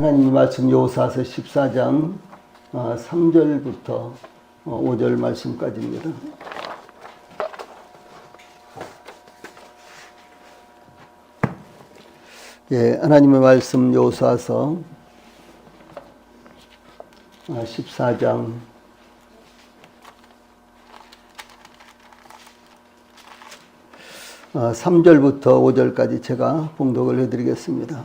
하나님 말씀 여호수아서 14장 3절부터 5절 말씀까지입니다. 예, 하나님의 말씀 여호수아서 14장 3절부터 5절까지 제가 봉독을 해드리겠습니다.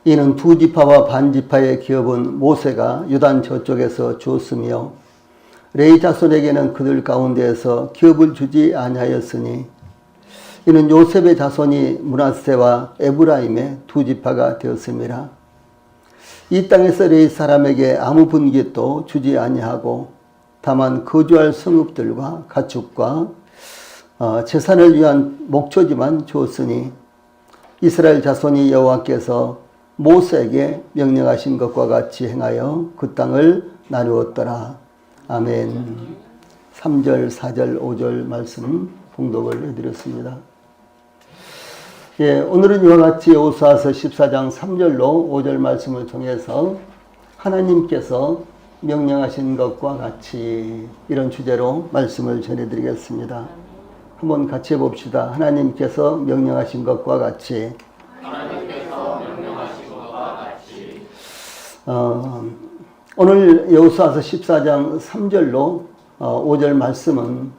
이는 두 지파와 반 지파의 기업은 모세가 유단 저쪽에서 주었으며 레위 자손에게는 그들 가운데에서 기업을 주지 아니하였으니 이는 요셉의 자손이 므낫세와 에브라임의 두 지파가 되었음이라. 이 땅에서 레위 사람에게 아무 분깃도 주지 아니하고 다만 거주할 성읍들과 가축과 재산을 위한 목초지만 주었으니 이스라엘 자손이 여호와께서 모세에게 명령하신 것과 같이 행하여 그 땅을 나누었더라. 아멘. 3절, 4절, 5절 말씀 봉독을 해드렸습니다. 예, 오늘은 이와 같이 여호수아서 14장 3절로 5절 말씀을 통해서 하나님께서 명령하신 것과 같이 이런 주제로 말씀을 전해드리겠습니다. 한번 같이 해봅시다. 하나님께서 명령하신 것과 같이. 오늘 여호수아서 14장 3절로 5절 말씀은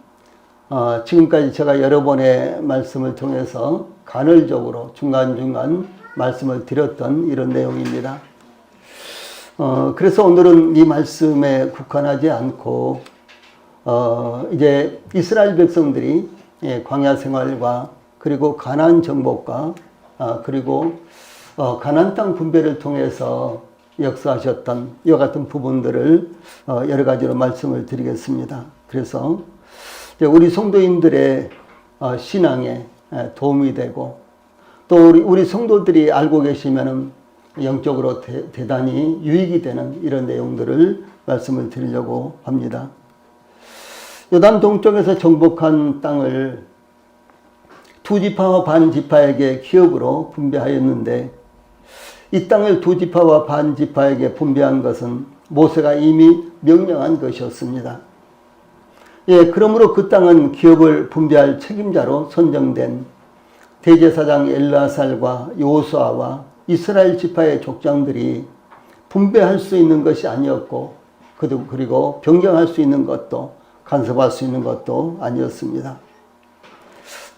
지금까지 제가 여러 번의 말씀을 통해서 간헐적으로 중간중간 말씀을 드렸던 이런 내용입니다. 그래서 오늘은 이 말씀에 국한하지 않고 이제 이스라엘 백성들이 광야 생활과 그리고 가나안 정복과 그리고 가나안 땅 분배를 통해서 역사하셨던 이와 같은 부분들을 여러 가지로 말씀을 드리겠습니다. 그래서 우리 성도인들의 신앙에 도움이 되고 또 우리 성도들이 알고 계시면은 영적으로 대단히 유익이 되는 이런 내용들을 말씀을 드리려고 합니다. 요단 동쪽에서 정복한 땅을 두 지파와 반 지파에게 기업으로 분배하였는데 이 땅을 두 지파와 반 지파에게 분배한 것은 모세가 이미 명령한 것이었습니다. 예, 그러므로 그 땅은 기업을 분배할 책임자로 선정된 대제사장 엘르아살과 여호수아와 이스라엘 지파의 족장들이 분배할 수 있는 것이 아니었고 그리고 변경할 수 있는 것도 간섭할 수 있는 것도 아니었습니다.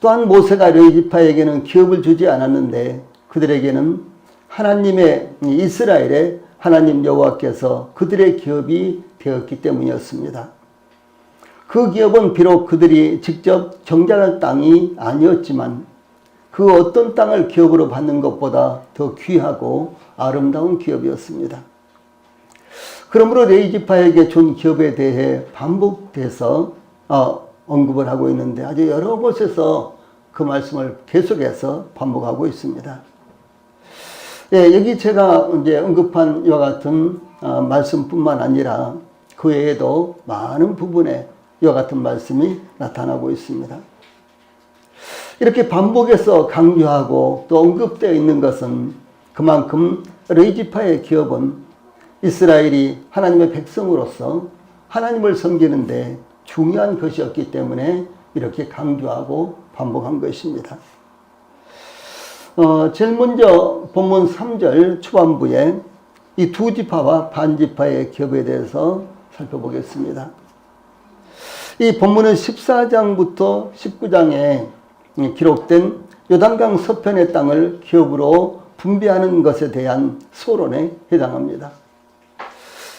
또한 모세가 레위 지파에게는 기업을 주지 않았는데 그들에게는 하나님의 이스라엘의 하나님 여호와께서 그들의 기업이 되었기 때문이었습니다. 그 기업은 비록 그들이 직접 정착할 땅이 아니었지만 그 어떤 땅을 기업으로 받는 것보다 더 귀하고 아름다운 기업이었습니다. 그러므로 레위 지파에게 준 기업에 대해 반복돼서 언급을 하고 있는데 아주 여러 곳에서 그 말씀을 계속해서 반복하고 있습니다. 예, 여기 제가 이제 언급한 이와 같은 말씀뿐만 아니라 그 외에도 많은 부분에 이와 같은 말씀이 나타나고 있습니다. 이렇게 반복해서 강조하고 또 언급되어 있는 것은 그만큼 레위 지파의 기업은 이스라엘이 하나님의 백성으로서 하나님을 섬기는데 중요한 것이었기 때문에 이렇게 강조하고 반복한 것입니다. 제일 먼저 본문 3절 초반부에 이 두 지파와 반 지파의 기업에 대해서 살펴보겠습니다. 이 본문은 14장부터 19장에 기록된 요단강 서편의 땅을 기업으로 분배하는 것에 대한 소론에 해당합니다.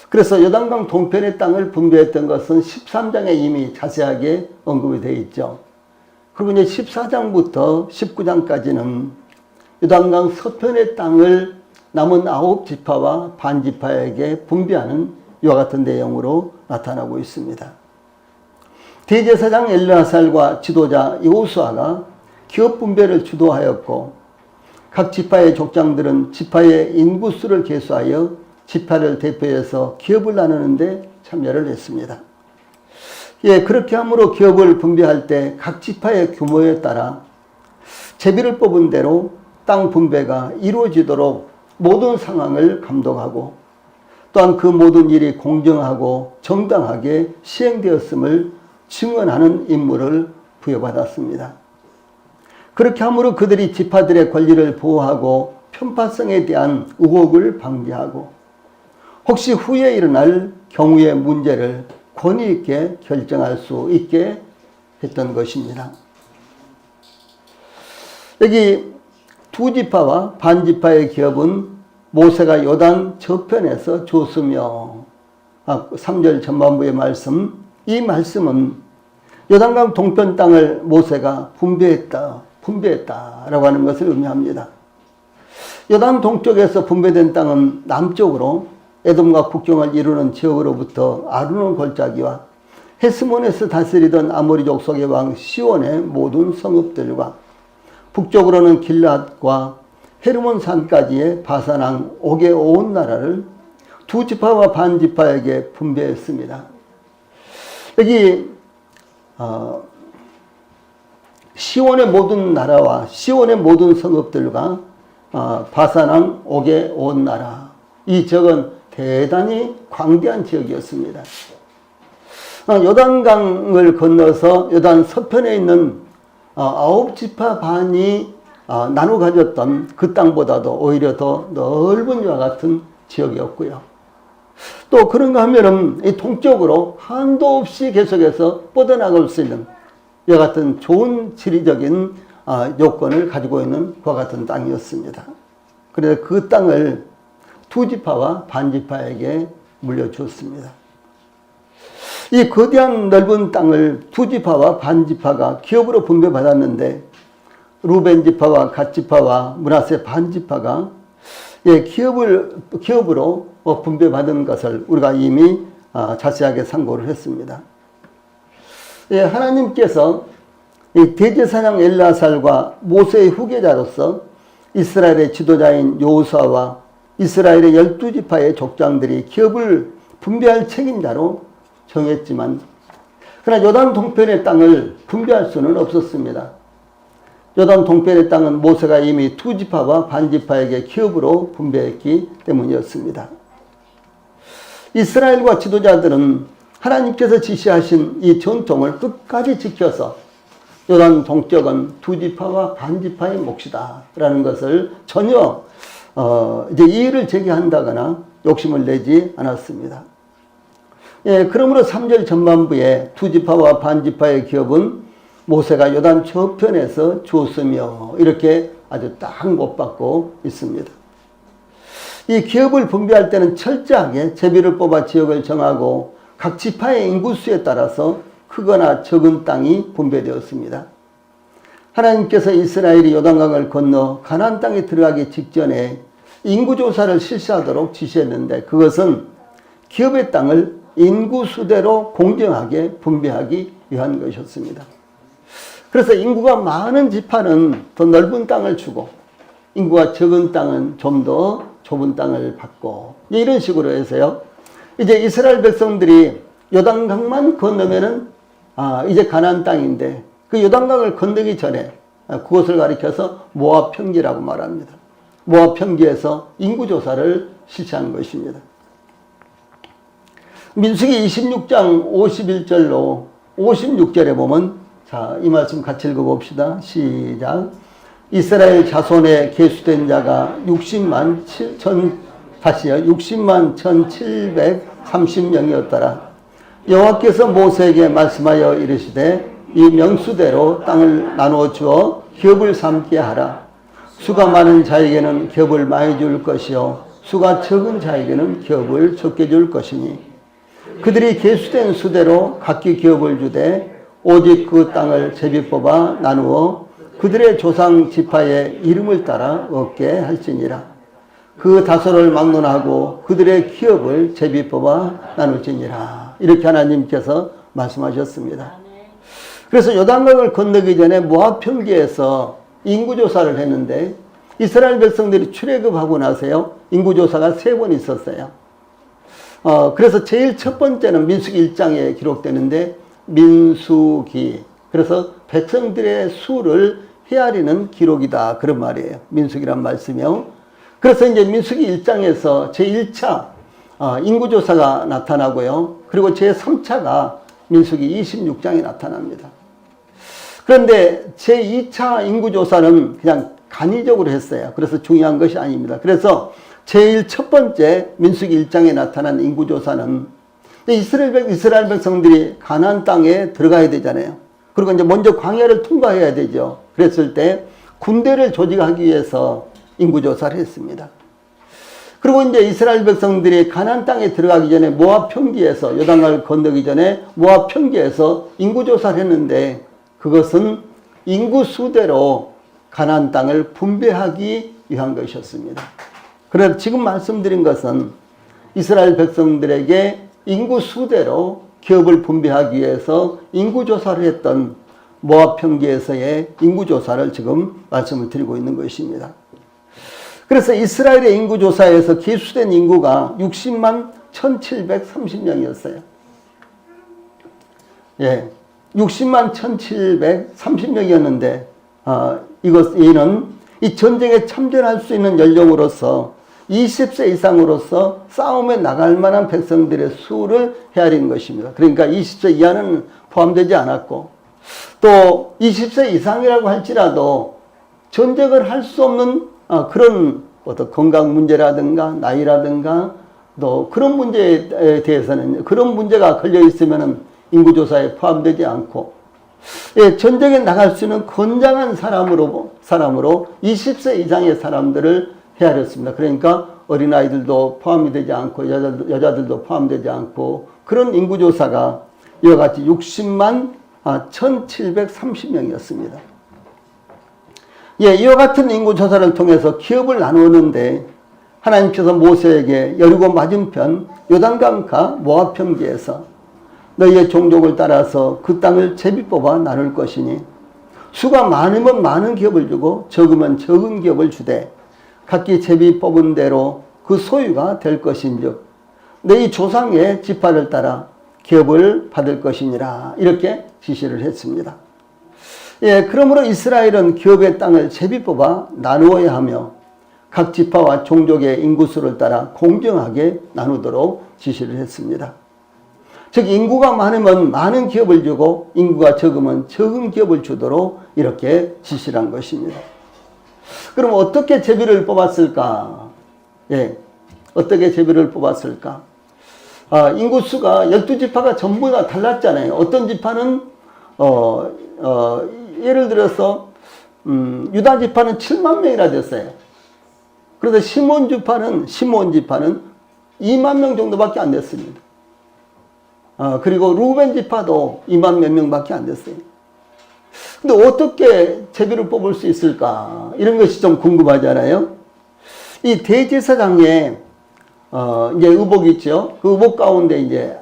그래서 요단강 동편의 땅을 분배했던 것은 13장에 이미 자세하게 언급이 되어 있죠. 그리고 이제 14장부터 19장까지는 요단강 서편의 땅을 남은 9지파와 반 지파에게 분배하는 이와 같은 내용으로 나타나고 있습니다. 대제사장 엘르아살과 지도자 여호수아가 기업 분배를 주도하였고 각 지파의 족장들은 지파의 인구수를 계수하여 지파를 대표해서 기업을 나누는 데 참여를 했습니다. 예, 그렇게 함으로 기업을 분배할 때 각 지파의 규모에 따라 제비를 뽑은 대로 땅 분배가 이루어지도록 모든 상황을 감독하고 또한 그 모든 일이 공정하고 정당하게 시행되었음을 증언하는 임무를 부여받았습니다. 그렇게 함으로 그들이 지파들의 권리를 보호하고 편파성에 대한 의혹을 방지하고 혹시 후에 일어날 경우의 문제를 권위 있게 결정할 수 있게 했던 것입니다. 여기 두 지파와 반 지파의 기업은 모세가 요단 저편에서 줬으며 3절 전반부의 말씀, 이 말씀은 요단강 동편 땅을 모세가 분배했다라고 하는 것을 의미합니다. 요단 동쪽에서 분배된 땅은 남쪽으로 에돔과 국경을 이루는 지역으로부터 아르논 골짜기와 헤스몬에서 다스리던 아모리 족속의 왕 시온의 모든 성읍들과 북쪽으로는 길앗과 헤르몬 산까지의 바산왕 옥의 온 나라를 두 지파와 반 지파에게 분배했습니다. 여기 시온의 모든 나라와 시온의 모든 성읍들과 바산왕 옥의 온 나라, 이 지역은 대단히 광대한 지역이었습니다. 요단강을 건너서 요단 서편에 있는 9지파 반이 나눠 가졌던 그 땅보다도 오히려 더 넓은 이와 같은 지역이었고요. 또 그런가 하면은 이 동쪽으로 한도 없이 계속해서 뻗어나갈 수 있는 이와 같은 좋은 지리적인 요건을 가지고 있는 그와 같은 땅이었습니다. 그래서 그 땅을 두 지파와 반 지파에게 물려주었습니다. 이 거대한 넓은 땅을 두 지파와 반 지파가 기업으로 분배받았는데 루벤 지파와 갓 지파와 므낫세 반 지파가 기업으로 분배받은 것을 우리가 이미 자세하게 상고를 했습니다. 하나님께서 대제사장 엘르아살과 모세의 후계자로서 이스라엘의 지도자인 여호수아와 이스라엘의 12지파의 족장들이 기업을 분배할 책임자로 정했지만 그러나 요단 동편의 땅을 분배할 수는 없었습니다. 요단 동편의 땅은 모세가 이미 두 지파와 반 지파에게 기업으로 분배했기 때문이었습니다. 이스라엘과 지도자들은 하나님께서 지시하신 이 전통을 끝까지 지켜서 요단 동쪽은 두 지파와 반 지파의 몫이다 라는 것을 전혀 이제 이의를 제기한다거나 욕심을 내지 않았습니다. 그러므로 3절 전반부에 두 지파와 반 지파의 기업은 모세가 요단 저편에서 주었으며 이렇게 아주 딱 못 받고 있습니다. 이 기업을 분배할 때는 철저하게 제비를 뽑아 지역을 정하고 각 지파의 인구수에 따라서 크거나 적은 땅이 분배되었습니다. 하나님께서 이스라엘이 요단강을 건너 가나안 땅에 들어가기 직전에 인구조사를 실시하도록 지시했는데 그것은 기업의 땅을 인구수대로 공정하게 분배하기 위한 것이었습니다. 그래서 인구가 많은 지파는 더 넓은 땅을 주고 인구가 적은 땅은 좀 더 좁은 땅을 받고 이런 식으로 해서요. 이제 이스라엘 백성들이 요단강만 건너면은 이제 가나안 땅인데 그 요단강을 건너기 전에 그것을 가리켜서 모압 평지라고 말합니다. 모압 평지에서 인구조사를 실시한 것입니다. 민수기 26장 51절로 56절에 보면 이 말씀 같이 읽어봅시다. 시작. 이스라엘 자손에 계수된 자가 60만 1730명이었더라. 여호와께서 모세에게 말씀하여 이르시되 이 명수대로 땅을 나누어 주어 기업을 삼게 하라. 수가 많은 자에게는 기업을 많이 줄 것이요 수가 적은 자에게는 기업을 적게 줄 것이니 그들이 계수된 수대로 각기 기업을 주되 오직 그 땅을 제비 뽑아 나누어 그들의 조상 지파의 이름을 따라 얻게 할지니라. 그 다소를 막론하고 그들의 기업을 제비 뽑아 나눌지니라. 이렇게 하나님께서 말씀하셨습니다. 그래서 요단강을 건너기 전에 모압 평지에서 인구조사를 했는데 이스라엘 백성들이 출애굽하고 나서요 인구조사가 3번 있었어요. 그래서 제일 첫 번째는 민수기 1장에 기록되는데 민수기. 그래서 백성들의 수를 헤아리는 기록이다. 그런 말이에요. 민수기란 말씀이요. 그래서 이제 민수기 1장에서 제1차 인구조사가 나타나고요. 그리고 제3차가 민수기 26장에 나타납니다. 그런데 제2차 인구조사는 그냥 간이적으로 했어요. 그래서 중요한 것이 아닙니다. 그래서 제일 첫 번째 민수기 1장에 나타난 인구조사는 이스라엘 백성들이 가나안 땅에 들어가야 되잖아요. 그리고 이제 먼저 광야를 통과해야 되죠. 그랬을 때 군대를 조직하기 위해서 인구조사를 했습니다. 그리고 이제 이스라엘 백성들이 가나안 땅에 들어가기 전에 모압 평지에서 요단강을 건너기 전에 모압 평지에서 인구조사를 했는데 그것은 인구 수대로 가나안 땅을 분배하기 위한 것이었습니다. 그래서 지금 말씀드린 것은 이스라엘 백성들에게 인구 수대로 기업을 분배하기 위해서 인구조사를 했던 모압 평지에서의 인구조사를 지금 말씀을 드리고 있는 것입니다. 그래서 이스라엘의 인구조사에서 기수된 인구가 60만 1730명이었어요. 예, 60만 1730명이었는데 이는 이 전쟁에 참전할 수 있는 연령으로서 20세 이상으로서 싸움에 나갈 만한 백성들의 수를 헤아린 것입니다. 그러니까 20세 이하는 포함되지 않았고 또 20세 이상이라고 할지라도 전쟁을 할 수 없는 그런 어떤 건강 문제라든가 나이라든가 또 그런 문제에 대해서는 그런 문제가 걸려 있으면은 인구조사에 포함되지 않고 예, 전쟁에 나갈 수 있는 건장한 사람으로 20세 이상의 사람들을 헤아렸습니다. 그러니까 어린아이들도 포함이 되지 않고 여자들도 포함되지 않고 그런 인구조사가 이와 같이 60만 1730명이었습니다. 예, 이와 같은 인구조사를 통해서 기업을 나누었는데 하나님께서 모세에게 여리고 맞은편 요단강가 모압 평지에서 너희의 종족을 따라서 그 땅을 제비 뽑아 나눌 것이니 수가 많으면 많은 기업을 주고 적으면 적은 기업을 주되 각기 제비 뽑은 대로 그 소유가 될 것인즉 너희 조상의 지파를 따라 기업을 받을 것이니라 이렇게 지시를 했습니다. 예, 그러므로 이스라엘은 기업의 땅을 제비 뽑아 나누어야 하며 각 지파와 종족의 인구수를 따라 공정하게 나누도록 지시를 했습니다. 즉 인구가 많으면 많은 기업을 주고 인구가 적으면 적은 기업을 주도록 이렇게 지시를 한 것입니다. 그럼 어떻게 제비를 뽑았을까? 예, 어떻게 제비를 뽑았을까? 인구수가 12지파가 전부 다 달랐잖아요. 어떤 지파는 예를 들어서 유다 지파는 7만 명이나 됐어요. 그런데 시몬 지파는 2만 명 정도밖에 안 됐습니다. 그리고 루벤 지파도 2만 몇 명밖에 안 됐어요. 근데 어떻게 제비를 뽑을 수 있을까? 이런 것이 좀 궁금하잖아요. 이 대제사장에 이제 의복이 있죠. 그 의복 가운데 이제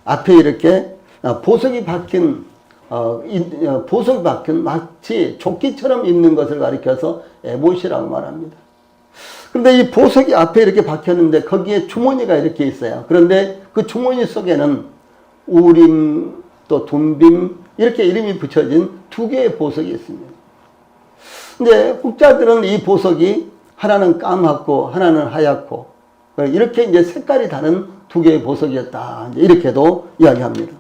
앞에 이렇게 보석이 박힌 마치 조끼처럼 있는 것을 가리켜서 에봇이라고 말합니다. 그런데 이 보석이 앞에 이렇게 박혔는데 거기에 주머니가 이렇게 있어요. 그런데 그 주머니 속에는 우림 또 둠빔 이렇게 이름이 붙여진 두 개의 보석이 있습니다. 근데 학자들은 이 보석이 하나는 까맣고 하나는 하얗고 이렇게 이제 색깔이 다른 두 개의 보석이었다. 이렇게도 이야기합니다.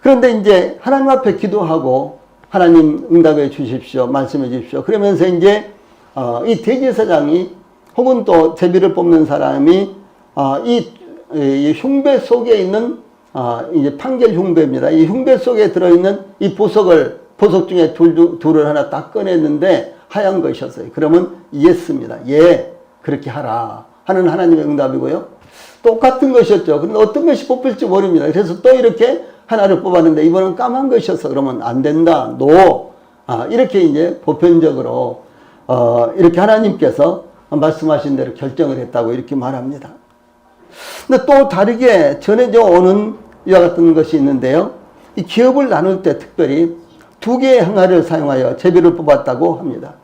그런데 이제 하나님 앞에 기도하고 하나님 응답해 주십시오. 말씀해 주십시오. 그러면서 이제 이 대제사장이 혹은 또 제비를 뽑는 사람이 이 흉배 속에 있는 이제 판결 흉배입니다. 이 흉배 속에 들어있는 이 보석 중에 둘을 하나 딱 꺼냈는데 하얀 것이었어요. 그러면 예스입니다. 예, 그렇게 하라 하는 하나님의 응답이고요. 똑같은 것이었죠. 그런데 어떤 것이 뽑힐지 모릅니다. 그래서 또 이렇게 하나를 뽑았는데 이번은 까만 것이어서 그러면 안 된다. 노. 이렇게 이제 보편적으로 이렇게 하나님께서 말씀하신 대로 결정을 했다고 이렇게 말합니다. 근데 또 다르게 전해져 오는 이와 같은 것이 있는데요. 이 기업을 나눌 때 특별히 두 개의 항아리를 사용하여 제비를 뽑았다고 합니다.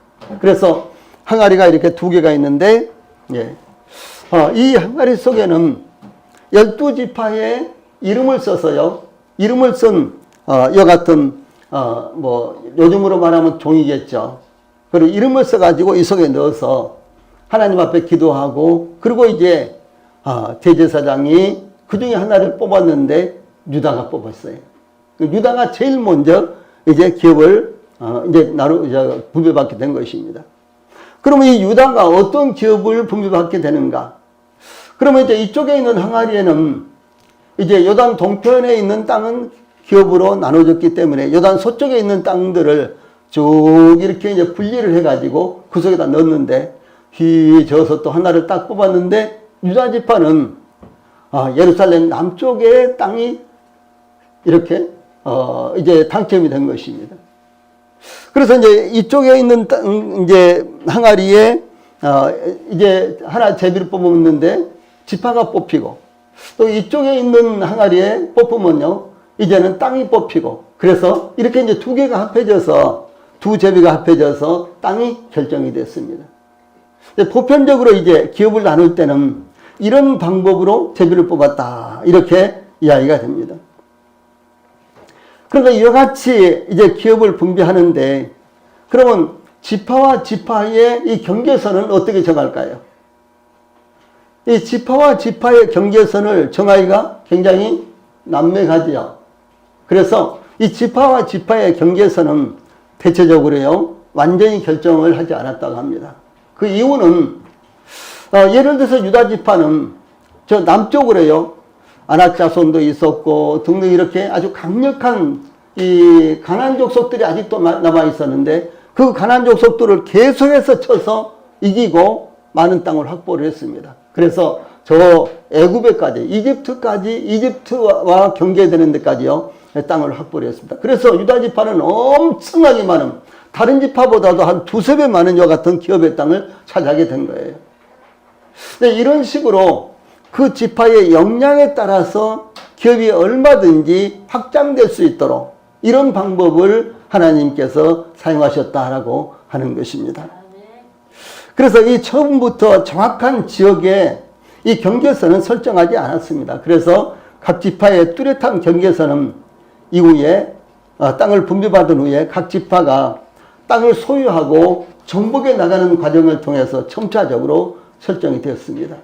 그래서 항아리가 이렇게 두 개가 있는데, 예. 이 항아리 속에는 12지파의 이름을 써서요. 이름을 쓴 이와 같은 요즘으로 말하면 종이겠죠. 그리고 이름을 써가지고 이 속에 넣어서 하나님 앞에 기도하고, 그리고 이제 대제사장이 그 중에 하나를 뽑았는데 유다가 뽑았어요. 유다가 제일 먼저 이제 기업을 이제 분배받게 된 것입니다. 그러면 이 유다가 어떤 기업을 분배받게 되는가? 그러면 이제 이쪽에 있는 항아리에는 이제 요단 동편에 있는 땅은 기업으로 나눠졌기 때문에 요단 서쪽에 있는 땅들을 쭉 이렇게 이제 분리를 해가지고 그 속에다 넣었는데, 휘저어서 또 하나를 딱 뽑았는데 유다 지파는 예루살렘 남쪽의 땅이 이렇게 이제 당첨이 된 것입니다. 그래서 이제 이쪽에 있는 땅, 이제 항아리에 이제 하나 제비를 뽑았는데 지파가 뽑히고, 또 이쪽에 있는 항아리에 뽑으면요 이제는 땅이 뽑히고, 그래서 이렇게 이제 두 개가 합해져서, 두 제비가 합해져서 땅이 결정이 됐습니다. 보편적으로 이제 기업을 나눌 때는 이런 방법으로 제비를 뽑았다, 이렇게 이야기가 됩니다. 그러니까 이와 같이 이제 기업을 분배하는데, 그러면 지파와 지파의 이 경계선은 어떻게 정할까요? 이 지파와 지파의 경계선을 정하기가 굉장히 난맥하지요. 그래서 이 지파와 지파의 경계선은 대체적으로요 완전히 결정을 하지 않았다고 합니다. 그 이유는 예를 들어서 유다 지파는 저 남쪽으로요 아낙 자손도 있었고 등등 이렇게 아주 강력한 이 가나안 족속들이 아직도 남아 있었는데, 그 가나안 족속들을 계속해서 쳐서 이기고 많은 땅을 확보를 했습니다. 그래서 저 애굽에까지, 이집트와 경계되는 데까지요 땅을 확보를 했습니다. 그래서 유다 지파는 엄청나게 많은, 다른 지파보다도 한 두세 배 많은 이와 같은 기업의 땅을 차지하게 된 거예요. 네, 이런 식으로 그 지파의 역량에 따라서 기업이 얼마든지 확장될 수 있도록 이런 방법을 하나님께서 사용하셨다라고 하는 것입니다. 그래서 이 처음부터 정확한 지역에 이 경계선은 설정하지 않았습니다. 그래서 각 지파의 뚜렷한 경계선은 이후에 땅을 분배받은 후에 각 지파가 땅을 소유하고 정복해 나가는 과정을 통해서 점차적으로 설정이 되었습니다.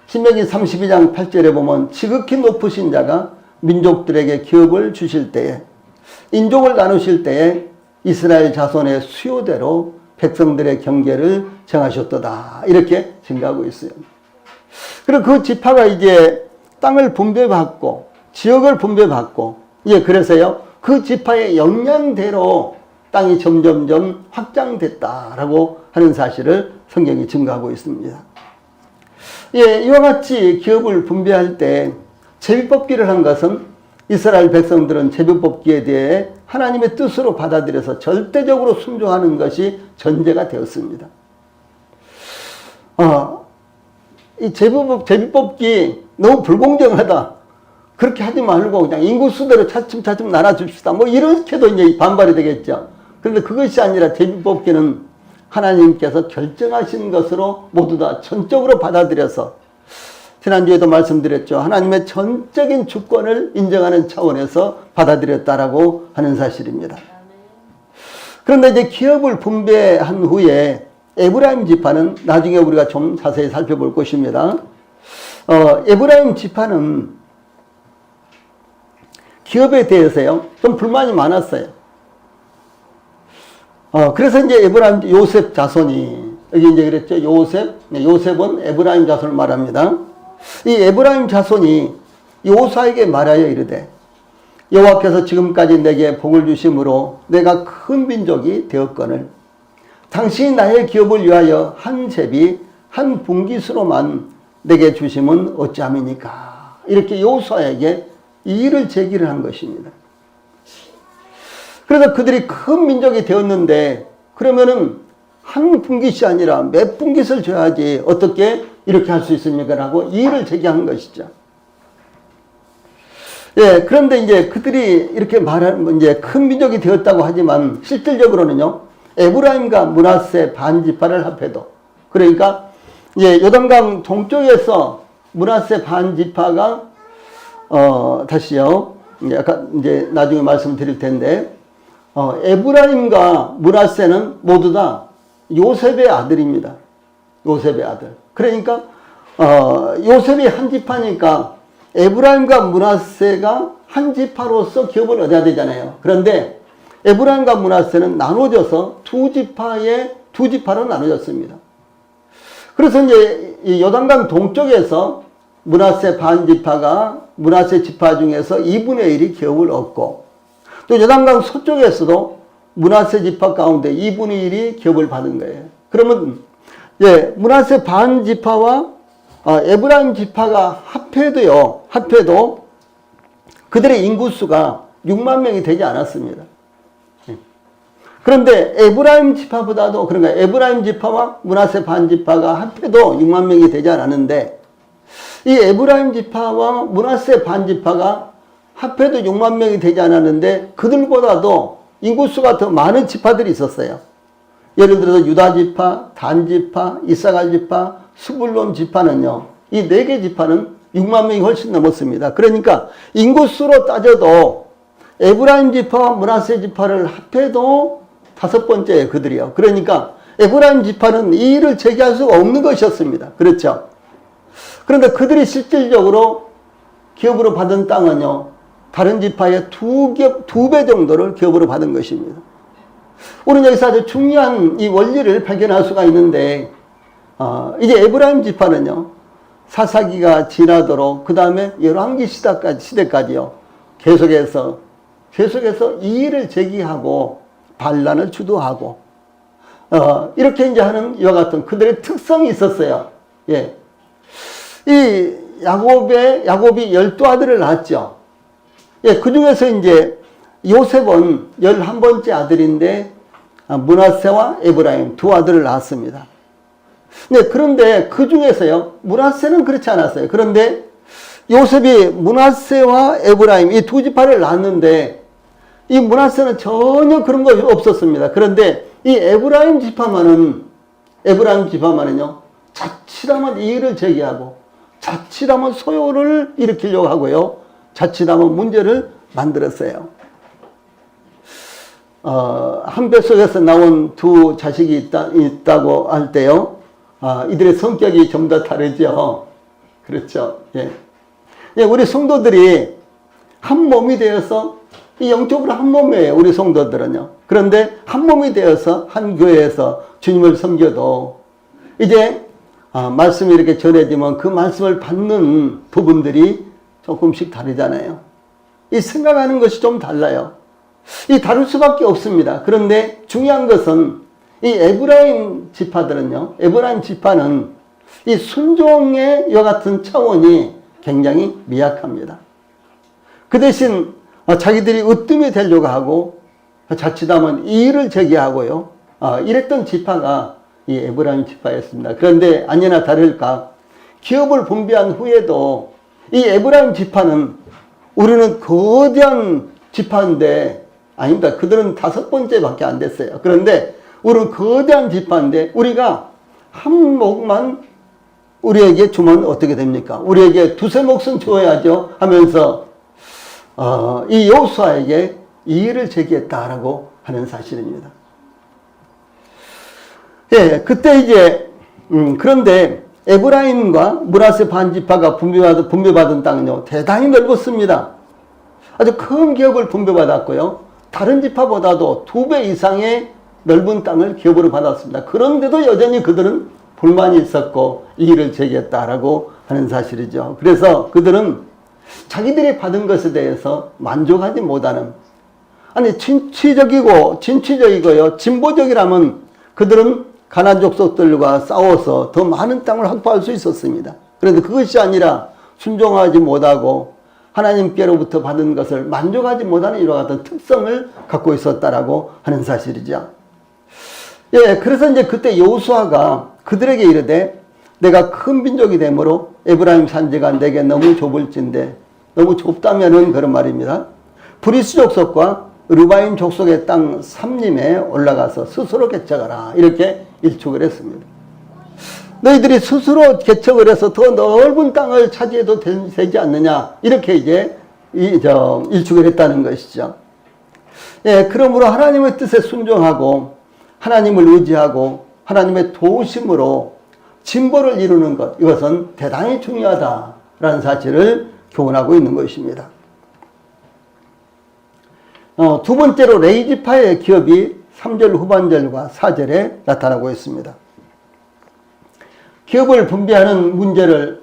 신명기 32장 8절에 보면 지극히 높으신 자가 민족들에게 기업을 주실 때에, 인족을 나누실 때에 이스라엘 자손의 수요대로 백성들의 경계를 정하셨도다, 이렇게 증가하고 있어요. 그리고 그 지파가 이제 땅을 분배받고 지역을 분배받고, 그래서요 그 지파의 역량대로 땅이 점점점 확장됐다라고 하는 사실을 성경이 증거하고 있습니다. 이와 같이 기업을 분배할 때 제비뽑기를 한 것은 이스라엘 백성들은 제비뽑기에 대해 하나님의 뜻으로 받아들여서 절대적으로 순종하는 것이 전제가 되었습니다. 이 제비뽑기 너무 불공정하다, 그렇게 하지 말고 그냥 인구수대로 차츰차츰 나눠줍시다, 이렇게도 이제 반발이 되겠죠. 그런데 그것이 아니라 제비뽑기는 하나님께서 결정하신 것으로 모두 다 전적으로 받아들여서, 지난주에도 말씀드렸죠. 하나님의 전적인 주권을 인정하는 차원에서 받아들였다라고 하는 사실입니다. 그런데 이제 기업을 분배한 후에 에브라임 지파는 나중에 우리가 좀 자세히 살펴볼 것입니다. 에브라임 지파는 기업에 대해서요 좀 불만이 많았어요. 그래서 이제 에브라임 요셉 자손이, 여기 이제 그랬죠. 요셉은 에브라임 자손을 말합니다. 이 에브라임 자손이 요사에게 말하여 이르되, 여호와께서 지금까지 내게 복을 주심으로 내가 큰 민족이 되었거늘 당신이 나의 기업을 위하여 한 제비 한 분깃으로만 내게 주심은 어찌함이니까, 이렇게 요사에게 이의를 제기를 한 것입니다. 그래서 그들이 큰 민족이 되었는데, 그러면은 한 분깃이 아니라 몇 분깃을 줘야지 어떻게 이렇게 할 수 있습니까? 라고 이의를 제기한 것이죠. 그런데 이제 그들이 이렇게 말하면 이제 큰 민족이 되었다고 하지만 실질적으로는요, 에브라임과 므낫세 반지파를 합해도, 그러니까 요단강 동쪽에서 므낫세 반지파가 다시요. 약간 이제 나중에 말씀드릴 텐데, 에브라임과 므낫세는 모두 다 요셉의 아들입니다. 요셉의 아들. 그러니까, 요셉이 한 지파니까 에브라임과 므낫세가 한 지파로서 기업을 얻어야 되잖아요. 그런데 에브라임과 므낫세는 나눠져서 두 지파로 나눠졌습니다. 그래서 이제 이 요단강 동쪽에서 므낫세 반 지파가 므낫세 지파 중에서 2분의 1이 기업을 얻고, 또 요단강 서쪽에서도 므낫세 지파 가운데 2분의 1이 기업을 받은 거예요. 그러면 예, 므낫세 반 지파와 에브라임 지파가 합해도 그들의 인구수가 6만 명이 되지 않았습니다. 그런데 에브라임 지파보다도, 그러니까 에브라임 지파와 므낫세 반 지파가 합해도 6만 명이 되지 않았는데, 이 에브라임 지파와 므낫세 반 지파가 합해도 6만 명이 되지 않았는데 그들보다도 인구수가 더 많은 지파들이 있었어요. 예를 들어서 유다 지파, 단 지파, 이사갈 지파, 스불론 지파는요, 이 4개 지파는 6만 명이 훨씬 넘었습니다. 그러니까 인구수로 따져도 에브라임 지파와 므낫세 지파를 합해도 5번째예요, 그들이요. 그러니까 에브라임 지파는 이 일을 제기할 수가 없는 것이었습니다. 그렇죠? 그런데 그들이 실질적으로 기업으로 받은 땅은요, 다른 지파의 2배 정도를 기업으로 받은 것입니다. 우리는 여기서 아주 중요한 이 원리를 발견할 수가 있는데, 이제 에브라임 지파는요, 사사기가 지나도록 그 다음에 열왕기 시대까지요, 계속해서 이 일을 제기하고 반란을 주도하고, 이렇게 이제 하는 이와 같은 그들의 특성이 있었어요. 예. 이 야곱이 12아들을 낳았죠. 예, 그 중에서 이제 요셉은 11번째 아들인데, 므낫세와 에브라임 2아들을 낳았습니다. 네, 그런데 그 중에서요, 므낫세는 그렇지 않았어요. 그런데 요셉이 므낫세와 에브라임 이 2지파를 낳았는데, 이 므낫세는 전혀 그런 거 없었습니다. 그런데 이 에브라임 지파만은요, 자칫하면 이 일을 제기하고, 자칫하면 소요를 일으키려고 하고요, 자칫하면 문제를 만들었어요. 한 뱃속에서 나온 2 자식이 있다고 할 때요, 이들의 성격이 좀 더 다르죠. 그렇죠. 예. 예, 우리 성도들이 한 몸이 되어서, 영적으로 한 몸이에요, 우리 성도들은요. 그런데 한 몸이 되어서 한 교회에서 주님을 섬겨도 이제 말씀이 이렇게 전해지면 그 말씀을 받는 부분들이 조금씩 다르잖아요. 이 생각하는 것이 좀 달라요. 이 다를 수밖에 없습니다. 그런데 중요한 것은 이 에브라임 지파들은요, 에브라임 지파는 이 순종의 이와 같은 차원이 굉장히 미약합니다. 그 대신 자기들이 으뜸이 되려고 하고 자칫하면 이 일을 제기하고요, 이랬던 지파가 이 에브라임 지파였습니다. 그런데 아니나 다를까 기업을 분배한 후에도 이 에브라임 지파는, 우리는 거대한 지파인데, 아닙니다. 그들은 5번째밖에 안 됐어요. 그런데 우리는 거대한 지파인데 우리가 한 목만 우리에게 주면 어떻게 됩니까? 우리에게 2세 몫은 줘야죠 하면서 이 여호수아에게 이 일을 제기했다라고 하는 사실입니다. 예, 그때 이제 그런데 에브라임과 므낫세 반지파가 분배받은 땅은요, 대단히 넓었습니다. 아주 큰 기업을 분배받았고요, 다른 지파보다도 2배 이상의 넓은 땅을 기업으로 받았습니다. 그런데도 여전히 그들은 불만이 있었고 이 일을 제기했다라고 하는 사실이죠. 그래서 그들은 자기들이 받은 것에 대해서 만족하지 못하는, 아니 진취적이고요, 진보적이라면 그들은 가나안 족속들과 싸워서 더 많은 땅을 확보할 수 있었습니다. 그런데 그것이 아니라 순종하지 못하고 하나님께로부터 받은 것을 만족하지 못하는 이와 같은 특성을 갖고 있었다라고 하는 사실이죠. 예, 그래서 이제 그때 여호수아가 그들에게 이르되, 내가 큰 민족이 되므로 에브라임 산지가 내게 너무 좁을진데, 너무 좁다면은 그런 말입니다. 브리스 족속과 르바임 족속의 땅 삼림에 올라가서 스스로 개척하라, 이렇게 일축을 했습니다. 너희들이 스스로 개척을 해서 더 넓은 땅을 차지해도 되지 않느냐. 이렇게 이제 일축을 했다는 것이죠. 예, 그러므로 하나님의 뜻에 순종하고 하나님을 의지하고 하나님의 도우심으로 진보를 이루는 것, 이것은 대단히 중요하다라는 사실을 교훈하고 있는 것입니다. 두 번째로 레이지파의 기업이 3절 후반절과 4절에 나타나고 있습니다. 기업을 분배하는 문제를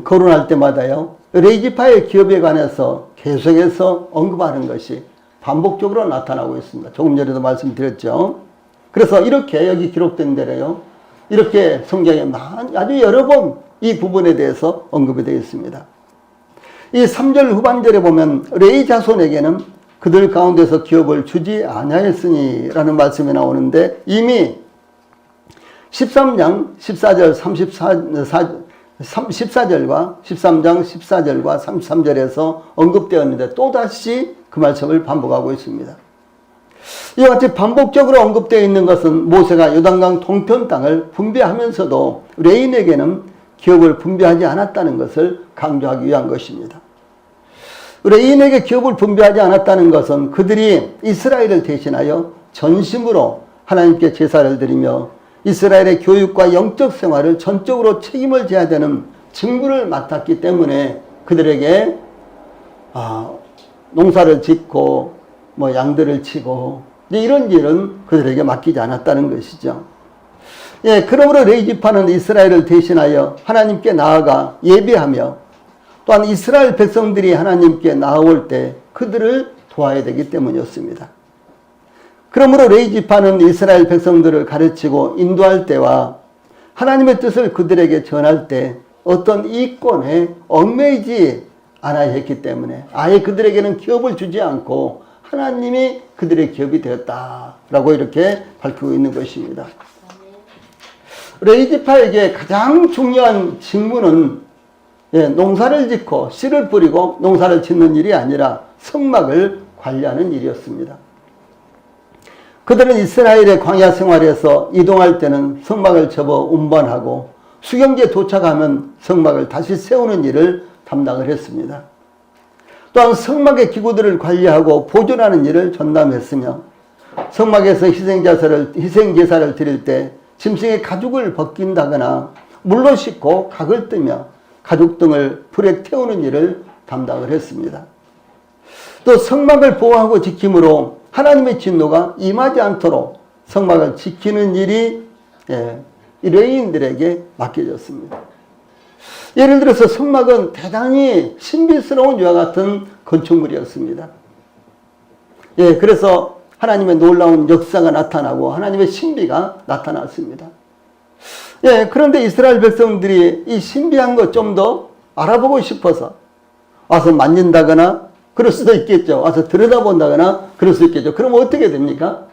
거론할 때마다요, 레이지파의 기업에 관해서 계속해서 언급하는 것이 반복적으로 나타나고 있습니다. 조금 전에도 말씀드렸죠. 그래서 이렇게 여기 기록된 대로요, 이렇게 성경에 아주 여러 번 이 부분에 대해서 언급이 되어 있습니다. 이 3절 후반절에 보면 레위 자손에게는 그들 가운데서 기업을 주지 아니하였으니 라는 말씀이 나오는데, 이미 13장 14절 14절과 13장 14절과 33절에서 언급되었는데 또다시 그 말씀을 반복하고 있습니다. 이와 같이 반복적으로 언급되어 있는 것은 모세가 요단강 동편 땅을 분배하면서도 레인에게는 기업을 분배하지 않았다는 것을 강조하기 위한 것입니다. 레인에게 기업을 분배하지 않았다는 것은 그들이 이스라엘을 대신하여 전심으로 하나님께 제사를 드리며 이스라엘의 교육과 영적 생활을 전적으로 책임을 져야 되는 직무를 맡았기 때문에 그들에게 농사를 짓고 양들을 치고 이런 일은 그들에게 맡기지 않았다는 것이죠. 예, 그러므로 레위지파는 이스라엘을 대신하여 하나님께 나아가 예배하며 또한 이스라엘 백성들이 하나님께 나아올 때 그들을 도와야 되기 때문이었습니다. 그러므로 레위지파는 이스라엘 백성들을 가르치고 인도할 때와 하나님의 뜻을 그들에게 전할 때 어떤 이권에 얽매이지 않아야 했기 때문에 아예 그들에게는 기업을 주지 않고 하나님이 그들의 기업이 되었다라고 이렇게 밝히고 있는 것입니다. 레위지파에게 가장 중요한 직무는 농사를 짓고 씨를 뿌리고 농사를 짓는 일이 아니라 성막을 관리하는 일이었습니다. 그들은 이스라엘의 광야 생활에서 이동할 때는 성막을 접어 운반하고 수경지에 도착하면 성막을 다시 세우는 일을 담당을 했습니다. 또한 성막의 기구들을 관리하고 보존하는 일을 전담했으며 성막에서 희생제사를 드릴 때 짐승의 가죽을 벗긴다거나 물로 씻고 각을 뜨며 가죽 등을 불에 태우는 일을 담당을 했습니다. 또 성막을 보호하고 지킴으로 하나님의 진노가 임하지 않도록 성막을 지키는 일이 레위인들에게 맡겨졌습니다. 예를 들어서 성막은 대단히 신비스러운 이와 같은 건축물이었습니다. 그래서 하나님의 놀라운 역사가 나타나고 하나님의 신비가 나타났습니다. 그런데 이스라엘 백성들이 이 신비한 것 좀 더 알아보고 싶어서 와서 만진다거나 그럴 수도 있겠죠. 와서 들여다본다거나 그럴 수 있겠죠. 그럼 어떻게 됩니까?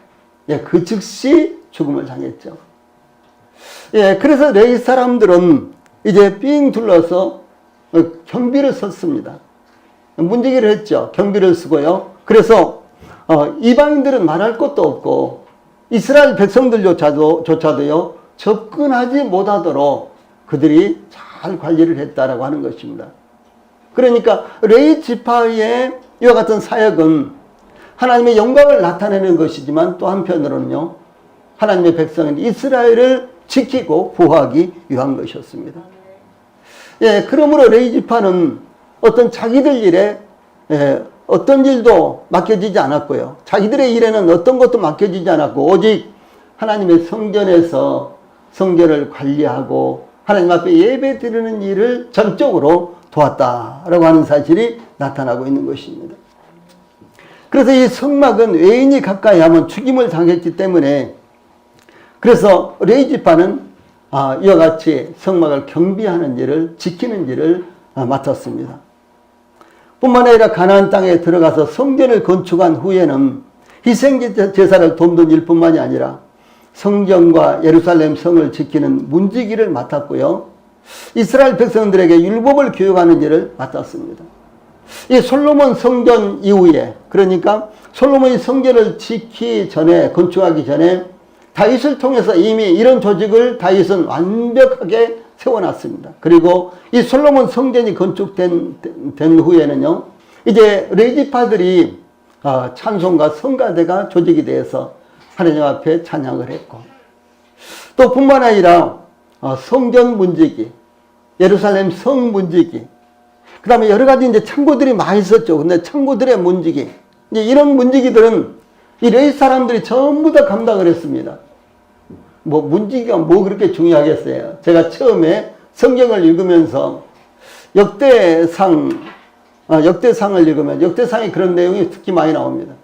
그 즉시 죽음을 당했죠. 그래서 레위 사람들은 이제 삥 둘러서 경비를 섰습니다. 문지기를 했죠. 경비를 쓰고요. 그래서 이방인들은 말할 것도 없고 이스라엘 백성들조차도요 접근하지 못하도록 그들이 잘 관리를 했다라고 하는 것입니다. 그러니까 레위 지파의 이와 같은 사역은 하나님의 영광을 나타내는 것이지만 또 한편으로는요 하나님의 백성인 이스라엘을 지키고 보호하기 위한 것이었습니다. 그러므로 레위 지파는 어떤 자기들 일에 어떤 일도 맡겨지지 않았고요. 자기들의 일에는 어떤 것도 맡겨지지 않았고 오직 하나님의 성전에서 성전을 관리하고 하나님 앞에 예배 드리는 일을 전적으로 도왔다라고 하는 사실이 나타나고 있는 것입니다. 그래서 이 성막은 외인이 가까이 하면 죽임을 당했기 때문에 그래서 레위 지파는 이와 같이 성막을 경비하는 일을 지키는 일을 맡았습니다. 뿐만 아니라 가나안 땅에 들어가서 성전을 건축한 후에는 희생제사를 돕는 일뿐만이 아니라 성전과 예루살렘 성을 지키는 문지기를 맡았고요. 이스라엘 백성들에게 율법을 교육하는 일을 맡았습니다. 이 솔로몬 성전 이후에 그러니까 솔로몬이 성전을 건축하기 전에 다윗을 통해서 이미 이런 조직을 다윗은 완벽하게 세워놨습니다. 그리고 이 솔로몬 성전이 건축된 후에는요, 이제 레위지파들이 찬송가 성가대가 조직이 되어서 하나님 앞에 찬양을 했고, 또 뿐만 아니라 성전 문지기, 예루살렘 성 문지기, 그 다음에 여러 가지 이제 창고들이 많이 있었죠. 근데 창고들의 문지기, 이제 이런 문지기들은 이 레위 사람들이 전부 다 감당을 했습니다. 뭐 문지기가 뭐 그렇게 중요하겠어요. 제가 처음에 성경을 읽으면서 역대상을 읽으면 역대상에 그런 내용이 특히 많이 나옵니다.